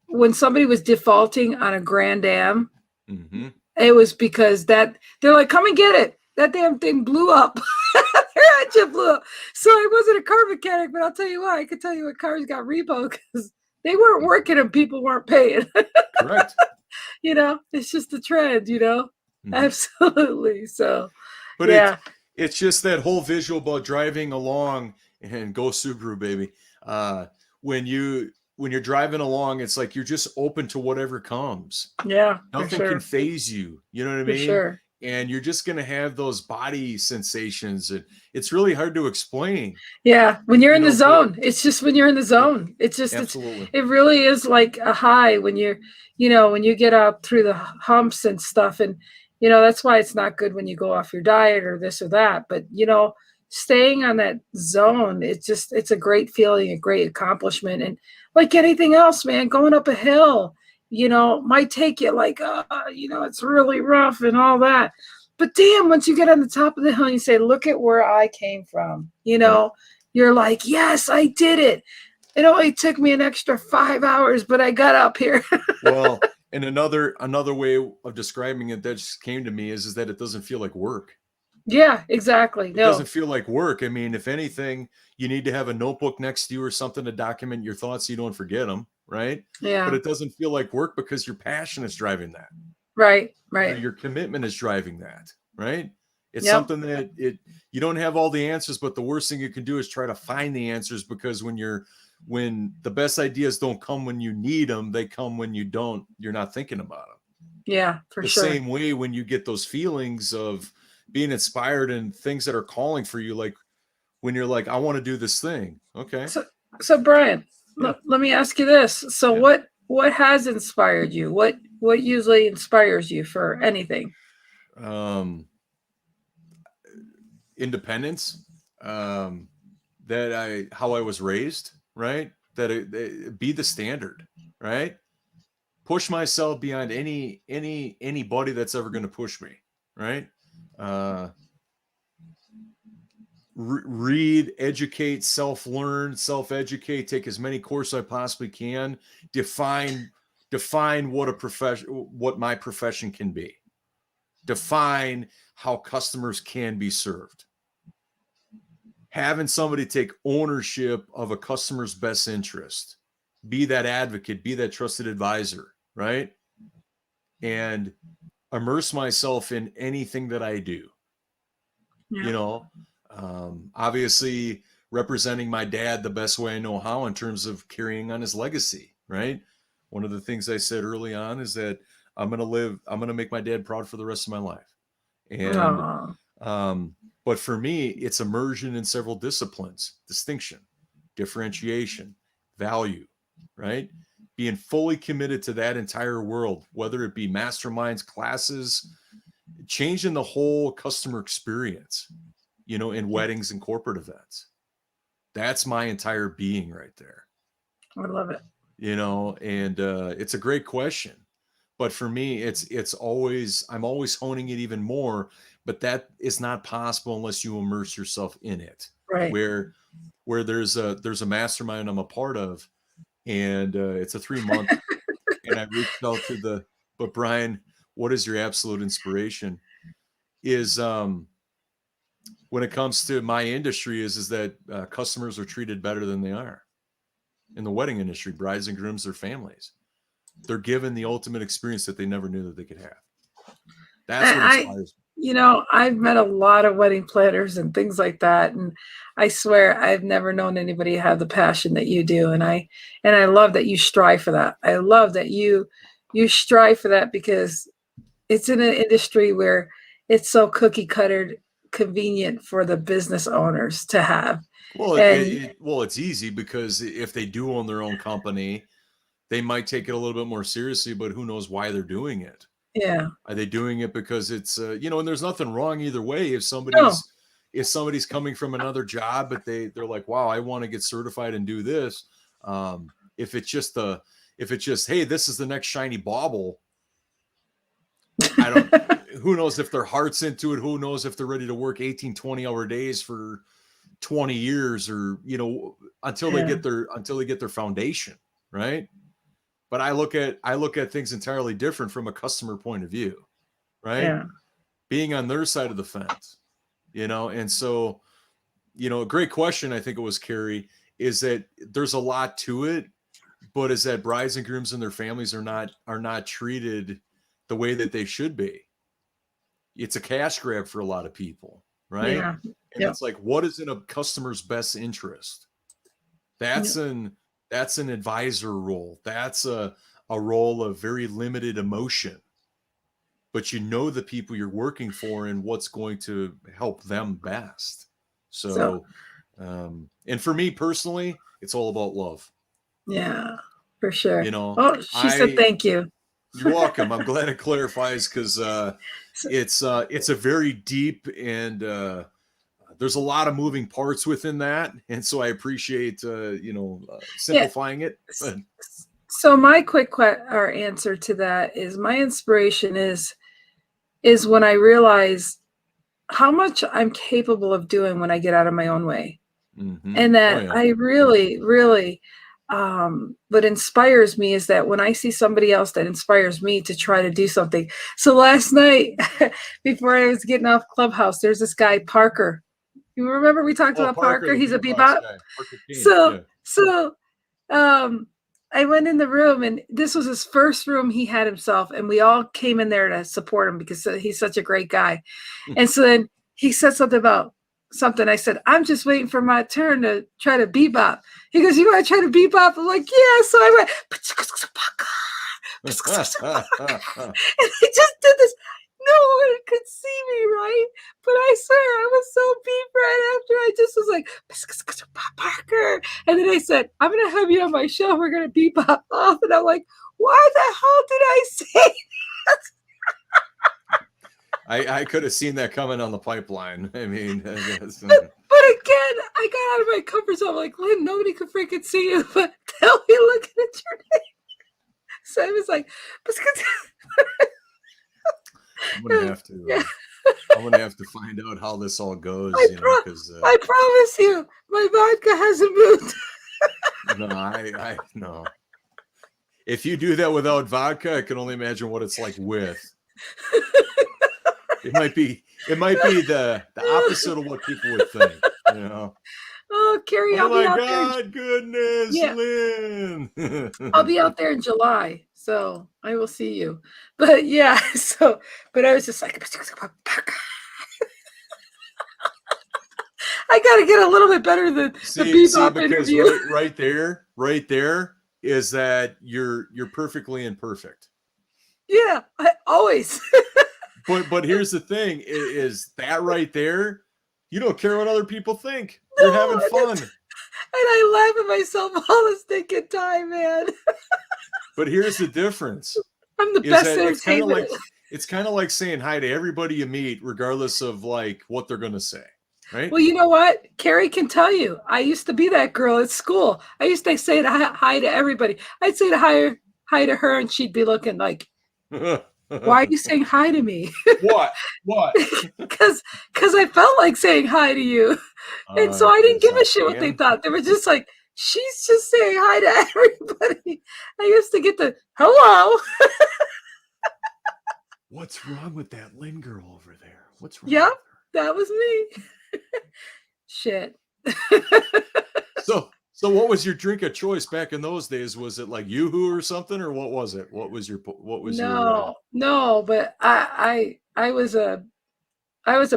when somebody was defaulting on a Grand Am, Mm-hmm. it was because they're like, come and get it. That damn thing blew up. Their engine blew up. So I wasn't a car mechanic, but I'll tell you what, I could tell you what cars got repo because they weren't working and people weren't paying. Correct. It's just a trend, Mm-hmm. Absolutely. So, but yeah. It's just that whole visual about driving along, and go Subaru, baby. When you're driving along, it's like you're just open to whatever comes. Yeah. Nothing can phase you. You know what I mean? Sure. And you're just going to have those body sensations. And it's really hard to explain. Yeah. When you're in the zone, it's just when you're in the zone. It's just, absolutely. It really is like a high when when you get out through the humps and stuff. And, that's why it's not good when you go off your diet or this or that. But, staying on that zone, it's a great feeling, a great accomplishment. And like anything else, man, going up a hill, might take you like, it's really rough and all that. But damn, once you get on the top of the hill and you say, look at where I came from, you're like, yes, I did it. It only took me an extra 5 hours, but I got up here. Well, and another way of describing it that just came to me is that it doesn't feel like work. Yeah, exactly. It doesn't feel like work. I mean, if anything, you need to have a notebook next to you or something to document your thoughts so you don't forget them, right? Yeah. But it doesn't feel like work because your passion is driving that. Right. Your commitment is driving that, right? It's something that you don't have all the answers, but the worst thing you can do is try to find the answers, because when the best ideas don't come when you need them, they come when you're not thinking about them. Yeah, for sure. The same way when you get those feelings of being inspired and things that are calling for you, like when you're like, I want to do this thing. Okay. So Brian, let me ask you this. So what has inspired you? What usually inspires you for anything? Independence, how I was raised, right? That it be the standard, right? Push myself beyond anybody that's ever going to push me, right? Read, educate, self-learn, self-educate, take as many courses I possibly can, define what my profession can be, define how customers can be served, having somebody take ownership of a customer's best interest, be that advocate, be that trusted advisor, right? And immerse myself in anything that I do. Obviously representing my dad the best way I know how in terms of carrying on his legacy, right? One of the things I said early on is that I'm going to make my dad proud for the rest of my life. And, but for me, it's immersion in several disciplines: distinction, differentiation, value, right? Being fully committed to that entire world, whether it be masterminds, classes, changing the whole customer experience, in weddings and corporate events. That's my entire being right there. I love it. And it's a great question. But for me, I'm always honing it even more, but that is not possible unless you immerse yourself in it. Right. Where there's a mastermind I'm a part of, and it's a 3-month, and I reached out but Brian, what is your absolute inspiration? Is when it comes to my industry is that customers are treated better than they are in the wedding industry. Brides and grooms, their families, they're given the ultimate experience that they never knew that they could have. That's what inspires me. I've met a lot of wedding planners and things like that, and I swear I've never known anybody have the passion that you do, and I love that you strive for that. I love that you strive for that, because it's in an industry where it's so cookie convenient for the business owners to have. Well, And it's easy because if they do own their own company, they might take it a little bit more seriously, but who knows why they're doing it? yeah, Are they doing it because it's and there's nothing wrong either way. If no, somebody's coming from another job, but they're like, wow, I want to get certified and do this. If it's just hey, this is the next shiny bauble. I don't. Who knows if their heart's into it? Who knows if they're ready to work 18, 20-hour days for 20 years, or until they get their foundation, right? But I look at things entirely different from a customer point of view, right? yeah, Being on their side of the fence, and so, a great question, I think it was, Carrie, is that there's a lot to it, but is that brides and grooms and their families are not treated the way that they should be. It's a cash grab for a lot of people, right? yeah, And it's like, what is in a customer's best interest? That's an advisor role. That's a role of very limited emotion. But the people you're working for and what's going to help them best. So and for me personally, it's all about love. Yeah, for sure. You know, Oh, she said thank you. You're welcome. I'm glad it clarifies, because it's a very deep and there's a lot of moving parts within that, and so I appreciate simplifying it. But So my quick answer to that is, my inspiration is when I realize how much I'm capable of doing when I get out of my own way. And that I really, really, what inspires me is that when I see somebody else that inspires me to try to do something. So last night, before I was getting off Clubhouse, there's this guy, Parker. You remember we talked about Parker? He's a bebop. So I went in the room, and this was his first room he had himself, and we all came in there to support him because he's such a great guy. And so then he said something about something. I said, I'm just waiting for my turn to try to bebop. He goes, you want to try to bebop? I'm like, yeah. So I went, and he just did this. No one could see me, right? But I swear I was so beat right after. I just was like, Parker. And then I said, I'm going to have you on my show. We're going to bebop off. And I'm like, why the hell did I say that? I could have seen that coming on the pipeline. I mean, but again, I got out of my comfort zone. I'm like, Lynn, nobody could freaking see you, but they'll be looking at your name. So I was like, I'm gonna have to find out how this all goes. Because I promise you, my vodka hasn't moved. No, no. If you do that without vodka, I can only imagine what it's like with. It might be the opposite of what people would think. Oh, Carrie, oh my God, goodness, yeah. Lynn. I'll be out there in July, so I will see you. But yeah, but I was just like, I got to get a little bit better than the bebop interview. Right there is that you're perfectly imperfect. Yeah, I always. But here's the thing: is that right there? You don't care what other people think. You're having fun. And I laugh at myself all the stinking time, man. But here's the difference. I'm the best entertainment. It's kind of like saying hi to everybody you meet, regardless of like what they're going to say. Right? Well, you know what? Carrie can tell you. I used to be that girl at school. I used to say hi to everybody. I'd say hi to her, and she'd be looking like, why are you saying hi to me? What? Because I felt like saying hi to you. And so I didn't give a shit what they thought. They were just like, she's just saying hi to everybody. I used to get the hello. What's wrong with that Lynn girl over there? What's wrong? Yep, that was me. Shit. So what was your drink of choice back in those days? Was it like Yoo-hoo or something, or what was it? What was your No, but I was a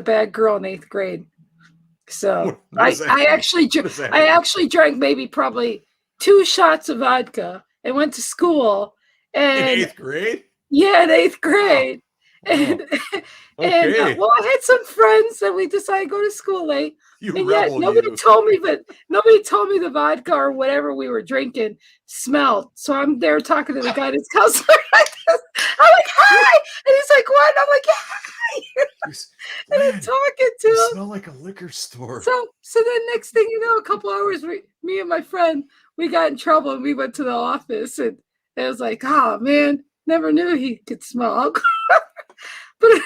bad girl in 8th grade. So I actually drank probably 2 shots of vodka and went to school. And in 8th grade? Yeah, in 8th grade. And, Okay. well, I had some friends that we decided to go to school late. You And yet rebel, nobody you. told me, but nobody told me the vodka or whatever we were drinking smelled. So I'm there talking to the guidance counselor like this. I'm like, hi. And he's like, what? And I'm like, yeah, hi. Jeez. And I'm Lynn, talking to you him. smell like a liquor store. So then next thing you know, a couple hours, me and my friend, we got in trouble and we went to the office and it was like, oh man, never knew he could smell alcohol. But I'm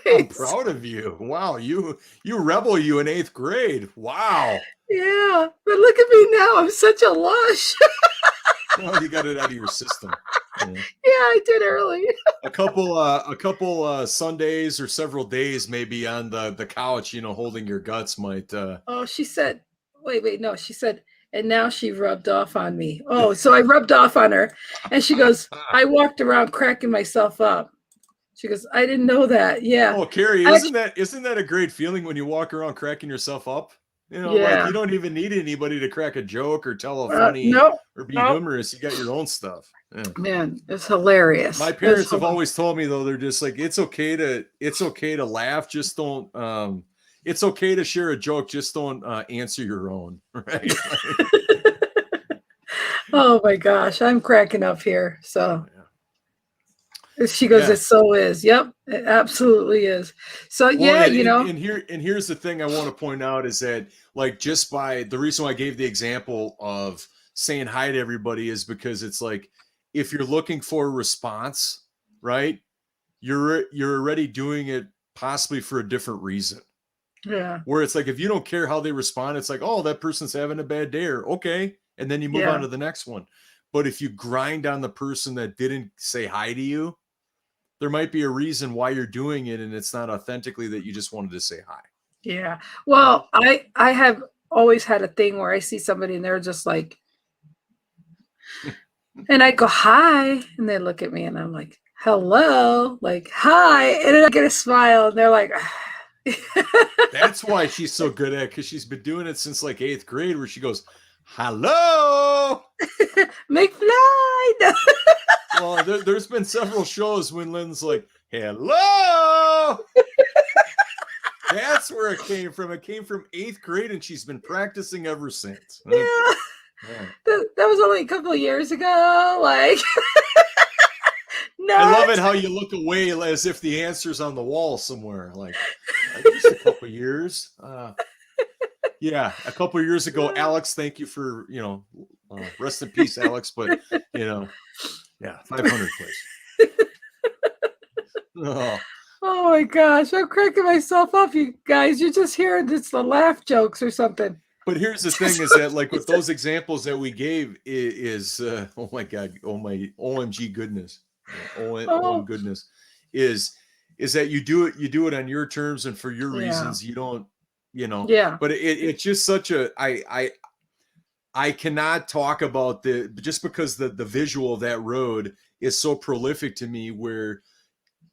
anyways, proud of you. Wow, you rebel you in 8th grade. Wow. yeah. But look at me now. I'm such a lush. Well, you got it out of your system. Yeah. Yeah, I did early. A couple Sundays or several days maybe on the couch, holding your guts might Oh, she said, wait, no, she said, and now she rubbed off on me. Oh, so I rubbed off on her. And she goes, I walked around cracking myself up. She goes, I didn't know that. Yeah. Oh, Carrie, I isn't that a great feeling when you walk around cracking yourself up? Like Yeah. you don't even need anybody to crack a joke or tell a funny No, or be no. humorous. You got your own stuff. Yeah. Man, it's hilarious. My parents have always told me though, they're just like, it's okay to laugh, just don't it's okay to share a joke, just don't answer your own, right? Oh my gosh, I'm cracking up here. So she goes, Yeah. it so is. Yep, it absolutely is. So Well, yeah, and here's the thing I want to point out is that like just by the reason why I gave the example of saying hi to everybody is because it's like if you're looking for a response, right? You're already doing it possibly for a different reason. Yeah. Where it's like if you don't care how they respond, it's like, oh, that person's having a bad day, or okay, and then you move on to the next one. But if you grind on the person that didn't say hi to you, there might be a reason why you're doing it, and it's not authentically that you just wanted to say hi. Yeah. Well, I have always had a thing where I see somebody and they're just like, and I go, hi, and they look at me and I'm like, hello, like, hi. And then I get a smile and they're like, That's why she's so good at it, because she's been doing it since like 8th grade, where she goes, hello. McFly. Well, there's been several shows when Lynn's like, hello. That's where it came from. It came from 8th grade, and she's been practicing ever since. Yeah. That was only a couple of years ago. Like, no. I love it how you look away as if the answer's on the wall somewhere. Like, just a couple of years. Yeah, a couple of years ago, Alex. Thank you for rest in peace, Alex. But yeah, 500, please. Oh my gosh, I'm cracking myself up, you guys. You're just hearing it's the laugh jokes or something. But here's the thing: is that like with those examples that we gave, is oh my god, oh my OMG goodness, OM goodness, is that you do it on your terms and for your reasons. You don't, Yeah. But it's just such a I cannot talk about just because the visual of that road is so prolific to me, where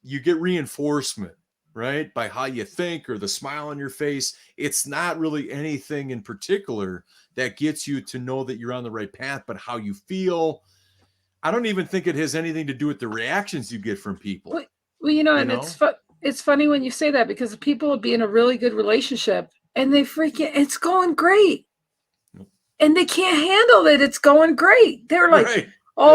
you get reinforcement, right? By how you think or the smile on your face. It's not really anything in particular that gets you to know that you're on the right path, but how you feel. I don't even think it has anything to do with the reactions you get from people. Well, and it's funny when you say that, because people will be in a really good relationship and it's going great. And they can't handle that it's going great. They're like,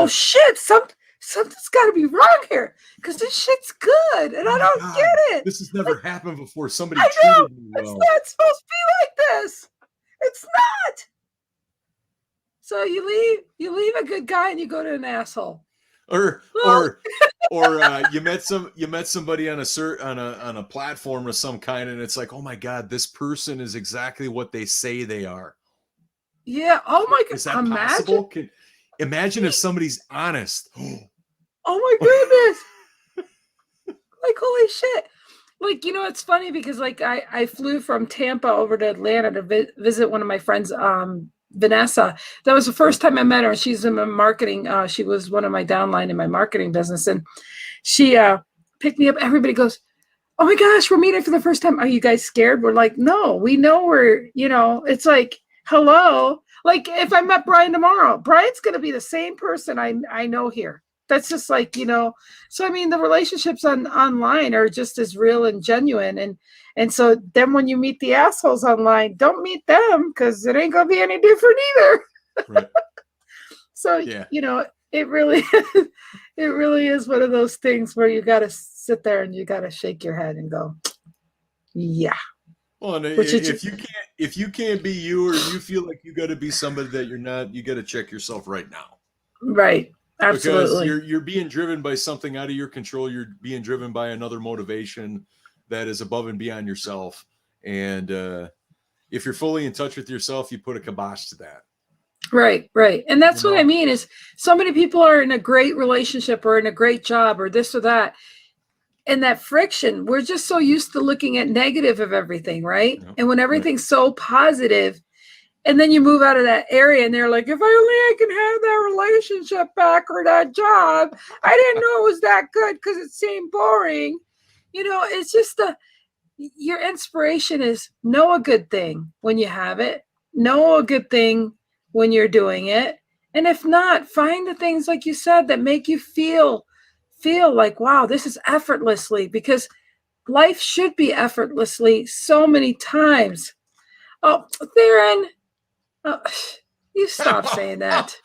shit, something's got to be wrong here, because this shit's good and I don't get it. This has never happened before. Somebody treated me well. It's not supposed to be like this. It's not. So you leave a good guy and you go to an asshole. Or you met somebody on a platform of some kind, and it's like, oh my god, this person is exactly what they say they are. Yeah. Oh my god. Is that possible? Imagine if somebody's honest. Oh my goodness. Like, holy shit. Like, it's funny because like I flew from Tampa over to Atlanta to visit one of my friends, Vanessa. That was the first time I met her. She's in my marketing. She was one of my downline in my marketing business. And she picked me up. Everybody goes, oh my gosh, we're meeting for the first time. Are you guys scared? We're like, no, we know it's like, hello. Like if I met Brian tomorrow, Brian's going to be the same person I know here. That's just like, so I mean, the relationships online are just as real and genuine. And so then when you meet the assholes online, don't meet them, because it ain't gonna be any different either. Right. So, Yeah. it really, it really is one of those things where you got to sit there and you got to shake your head and go, yeah. Well, and Which if you can't be you, or you feel like you got to be somebody that you're not, you got to check yourself right now. Right. Because Absolutely. you're being driven by something out of your control. You're being driven by another motivation that is above and beyond yourself. And if you're fully in touch with yourself, you put a kibosh to that. Right. And that's what I mean is, so many people are in a great relationship or in a great job or this or that. And that friction, we're just so used to looking at negative of everything, right? Yeah. And when everything's so positive, and then you move out of that area and they're like, if only I can have that relationship back or that job. I didn't know it was that good because it seemed boring. It's just your inspiration is know a good thing when you have it, know a good thing when you're doing it. And if not, find the things, like you said, that make you feel like, wow, this is effortlessly, because life should be effortlessly so many times. Oh, Theron, you stop saying that.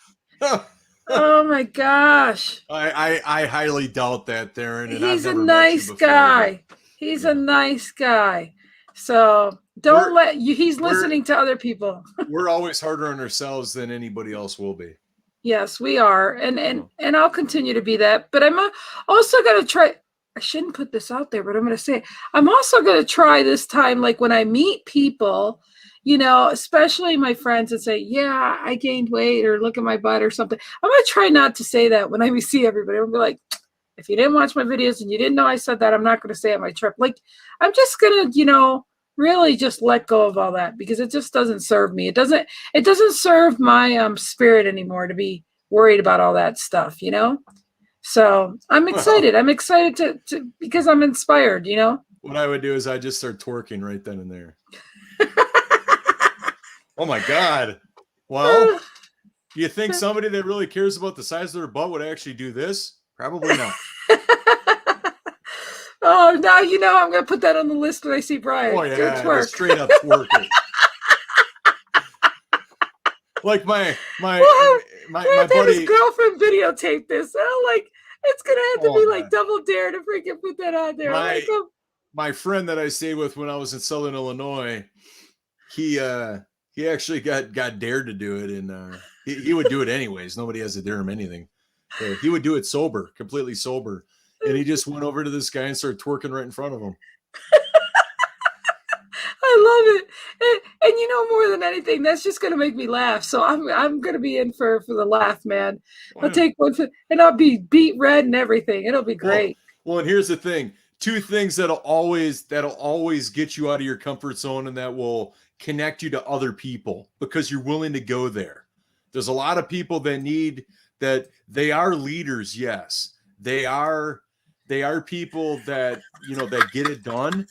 Oh my gosh. I highly doubt that, Theron. And He's I've a never met you nice before, guy. He's a nice guy. So don't he's listening to other people. We're always harder on ourselves than anybody else will be. Yes, we are. And I'll continue to be that. But I'm also going to try. I shouldn't put this out there, but I'm going to say it. I'm also going to try this time, like when I meet people, especially my friends, and say, yeah, I gained weight, or look at my butt or something. I'm going to try not to say that when I see everybody. I'm going to be like, if you didn't watch my videos and you didn't know I said that, I'm not going to say it at my trip. Like, I'm just going to, really just let go of all that, because it just doesn't serve me. It doesn't serve my spirit anymore to be worried about all that stuff, So I'm excited. I'm excited to because I'm inspired, What I would do is I just start twerking right then and there. Oh my God. Well, do you think somebody that really cares about the size of their butt would actually do this? Probably not. Oh, now I'm going to put that on the list when I see Brian. Oh yeah, just straight up twerking. Like my buddy, his girlfriend videotape this. It's gonna have to be like double dare to freaking put that out there. My friend that I stayed with when I was in Southern Illinois, he actually got dared to do it, and he would do it anyways. Nobody has to dare him anything. So he would do it sober, completely sober, and he just went over to this guy and started twerking right in front of him. I love it. And more than anything, that's just going to make me laugh. So I'm going to be in for the laugh, man. I'll take one and I'll be beat red and everything. It'll be great. Well, and here's the thing. Two things that'll always get you out of your comfort zone, and that will connect you to other people because you're willing to go there. There's a lot of people that need that. They are leaders. Yes, they are people that, that get it done.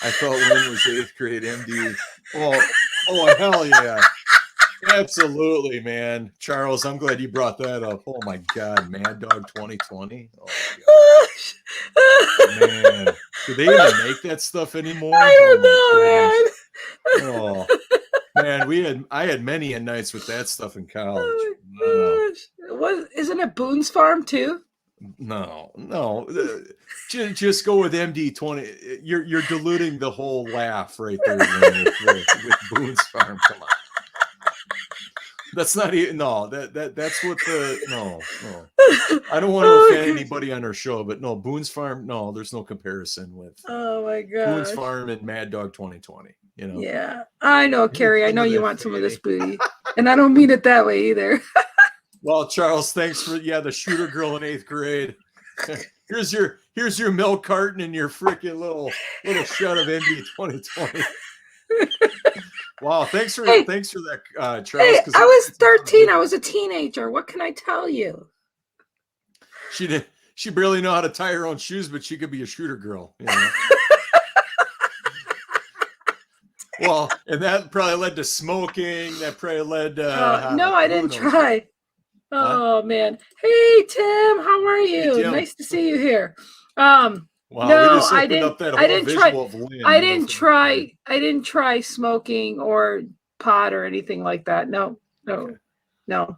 I thought Lynn was 8th grade MD. Oh, hell yeah. Absolutely, man. Charles, I'm glad you brought that up. Oh my God, Mad Dog 2020. Oh my God. Man, do they even make that stuff anymore? I don't know, man. Oh man, I had many nights with that stuff in college. Oh my gosh. Isn't it Boone's Farm too? No. Just go with MD20. You're diluting the whole laugh right there with Boone's Farm. Come on. That's not even that's what no. I don't want to offend anybody on our show, but no, Boone's Farm, no, there's no comparison with oh my God, Boone's Farm and Mad Dog 2020. Yeah, I know, Carrie. I know you want some of this booty, and I don't mean it that way either. Well, Charles, thanks for the shooter girl in 8th grade. Here's your milk carton and your freaking little shot of MD 2020. Wow, thanks for that, Charles. Hey, I was 13. I was a teenager. What can I tell you? She barely know how to tie her own shoes, but she could be a shooter girl. Well, and that probably led to smoking. That probably led to no, I didn't try. Oh man. Hey Tim, how are Hey, you? Tim. Nice to see you here. Wow, we No, just I opened didn't up that I whole didn't try visual of Lynn, I you know, didn't from the try I didn't try smoking or pot or anything like that. No, okay. no, no.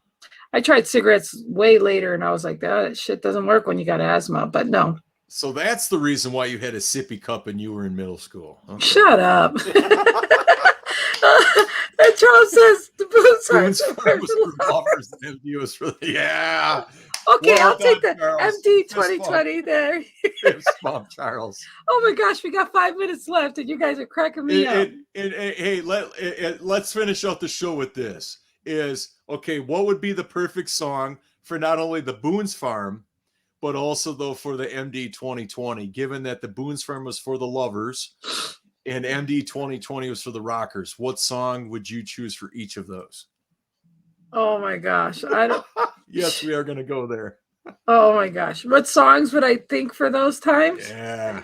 I tried cigarettes way later and I was like, that shit doesn't work when you got asthma, but no. So that's the reason why you had a sippy cup and you were in middle school. Okay. Shut up. And Charles says the booze are Boone's Farm was for lovers and MD was for the yeah. Okay, Well I'll take done, the Charles. MD Fist bump. 2020 there. Fist bump, Charles. Oh my gosh, we got 5 minutes left and you guys are cracking me up. Hey, let's finish out the show with this. Is okay, what would be the perfect song for not only the Boone's Farm, but also though for the MD 2020, given that the Boone's Farm was for the lovers and MD 2020 was for the rockers? What song would you choose for each of those? Oh my gosh. I don't Yes, we are going to go there. Oh my gosh. What songs would I think for those times? Yeah.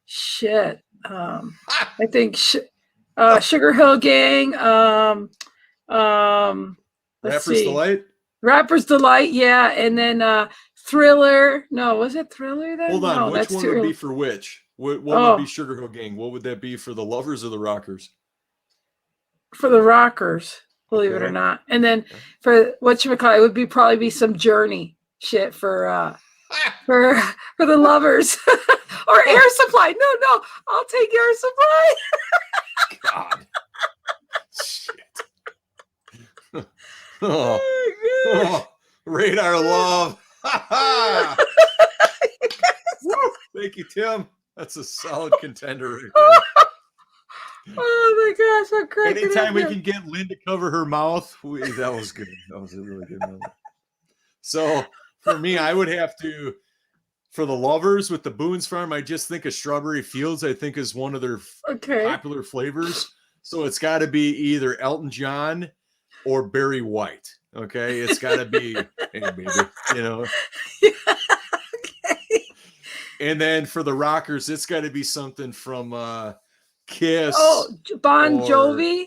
Shit. I think Sugar Hill Gang, let's Rapper's see. Delight? Rapper's Delight, yeah, and then Thriller. No, was it Thriller then? Hold on, no, which that's one too would early. be for which? What Oh. would be Sugar Hill Gang? What would that be for the lovers or the rockers? For the rockers, believe it or Okay. not. And then for whatchamacallit, it would be probably be some Journey shit for the lovers. Or Air Supply. No, I'll take Air Supply. God. Shit. Oh, Radar Love. Woo, thank you, Tim. That's a solid contender right there. Oh my gosh, I'm cracking Anytime up we here. can get Lynn to cover her mouth, that was good. That was a really good one. So for me, I would have to, for the lovers with the Boone's Farm, I just think of Strawberry Fields, I think is one of their popular flavors. So it's got to be either Elton John or Barry White. Okay. It's got to be, hey, baby, you know. Okay. And then for the rockers, it's got to be something from Kiss. Oh, Bon Jovi.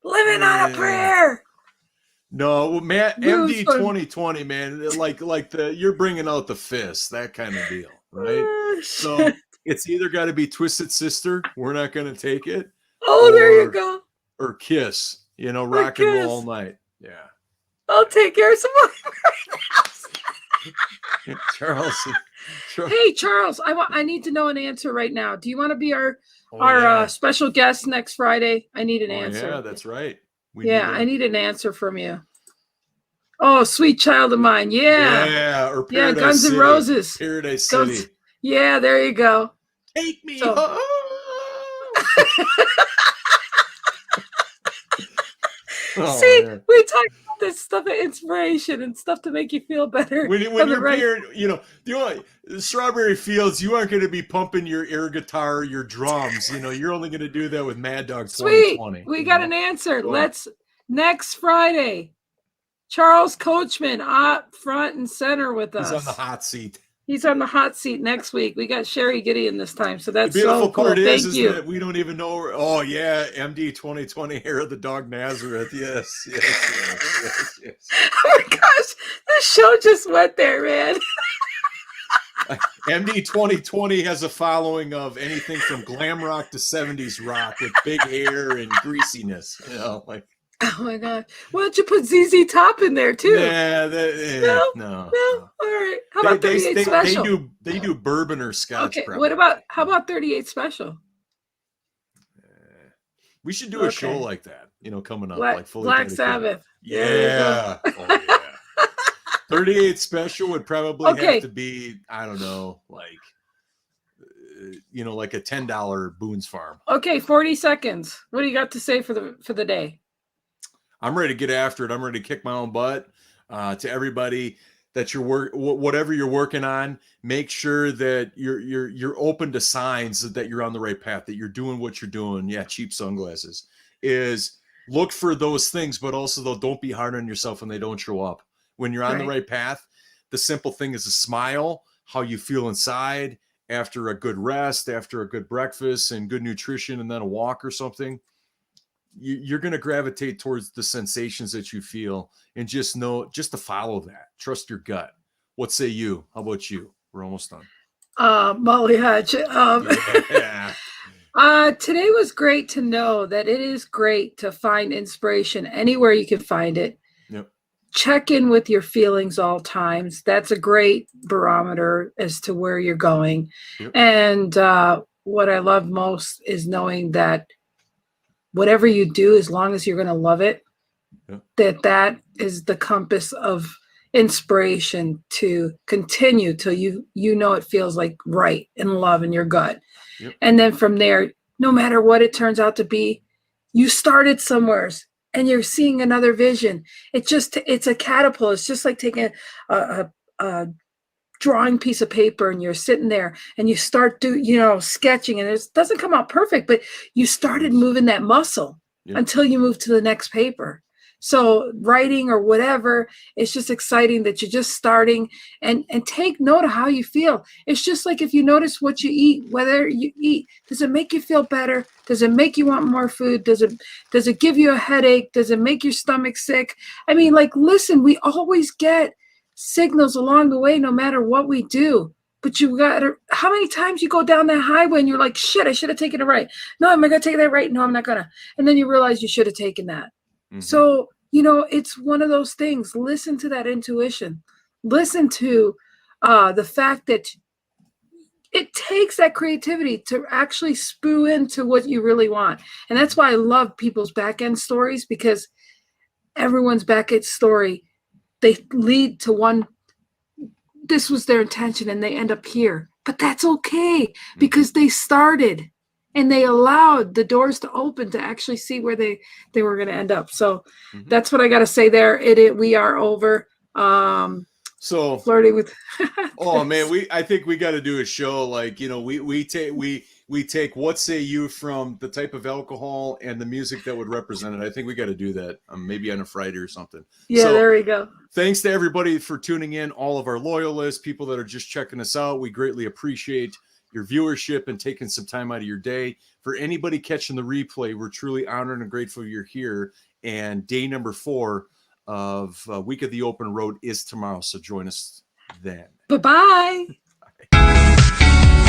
Living on a Prayer. No, man, Blues MD 2020, man, like you're bringing out the fist, that kind of deal, right? Oh, So it's either got to be Twisted Sister, we're not going to take it. Oh, there you go. Or Kiss, you know, rock and roll all night. Yeah. I'll take care of some more. Charles. Hey, Charles, I need to know an answer right now. Do you want to be our special guest next Friday? I need an answer. Yeah, that's right. I need an answer from you. Oh, Sweet Child of Mine. Yeah. Yeah, or Paradise Guns City. N' Roses. Paradise City. Yeah, there you go. Take me home. See, we talk about this stuff of inspiration and stuff to make you feel better. When you're parent, you know, the Strawberry Fields, you aren't going to be pumping your air guitar, your drums. You know, you're only going to do that with Mad Dog 2020. We got an answer. Let's next Friday. Charles Coachman up front and center with us. He's on the hot seat. He's on the hot seat next week. We got Sherry Gideon this time, so that's the beautiful so cool. part Thank is you. that we don't even know. Oh yeah, MD 2020 hair of the dog Nazareth. Yes. Oh my gosh, the show just went there, man. MD 2020 has a following of anything from glam rock to 70s rock with big hair and greasiness. You know, like. Oh my God! Why don't you put ZZ Top in there too? Yeah, no. All right. How about 38 Special? They do bourbon or scotch. Okay. How about 38 Special? We should do a show like that. You know, coming up like fully Black dedicated. Sabbath. Yeah. Oh, yeah. 38 Special would probably have to be, I don't know, like like a $10 Boone's Farm. Okay, 40 seconds. What do you got to say for the day? I'm ready to get after it. I'm ready to kick my own butt. To everybody that whatever you're working on, make sure that you're open to signs that you're on the right path, that you're doing what you're doing. Yeah, cheap sunglasses is look for those things, but also though, don't be hard on yourself when they don't show up. When you're on the right path, the simple thing is a smile, how you feel inside after a good rest, after a good breakfast and good nutrition, and then a walk or something. you're going to gravitate towards the sensations that you feel, and just to follow that. Trust your gut. What say you? How about you? We're almost done. Molly Hatch. Yeah. Today was great to know that it is great to find inspiration anywhere you can find it. Yep. Check in with your feelings all times. That's a great barometer as to where you're going. Yep. And what I love most is knowing that whatever you do, as long as you're going to love it, that is the compass of inspiration to continue till you know it feels like right and love in your gut. Yep. And then from there, no matter what it turns out to be, you started somewhere and you're seeing another vision. It's a catapult. It's just like taking a drawing piece of paper and you're sitting there and you start sketching, and it doesn't come out perfect, but you started moving that muscle until you move to the next paper. So writing or whatever, it's just exciting that you're just starting, and take note of how you feel. It's just like if you notice what you eat, whether you eat, does it make you feel better? Does it make you want more food? Does it give you a headache? Does it make your stomach sick? I mean, like, listen, we always get signals along the way, no matter what we do. But you got to, how many times you go down that highway and you're like, shit, I should have taken it right. No, am I going to take that right? No, I'm not going to. And then you realize you should have taken that. Mm-hmm. So, it's one of those things. Listen to that intuition. Listen to the fact that it takes that creativity to actually spew into what you really want. And that's why I love people's back end stories, because everyone's back end story, they lead to one, this was their intention, and they end up here. But that's okay, because they started and they allowed the doors to open to actually see where they were going to end up. So that's what I got to say there. We are over. So flirting with. Oh man, I think we got to do a show. Like, we take what say you from the type of alcohol and the music that would represent it. I think we got to do that maybe on a Friday or something. Yeah, so, there we go. Thanks to everybody for tuning in. All of our loyalists, people that are just checking us out. We greatly appreciate your viewership and taking some time out of your day. For anybody catching the replay, we're truly honored and grateful you're here. And day number 4 of Week of the Open Road is tomorrow. So join us then. Bye-bye. Bye.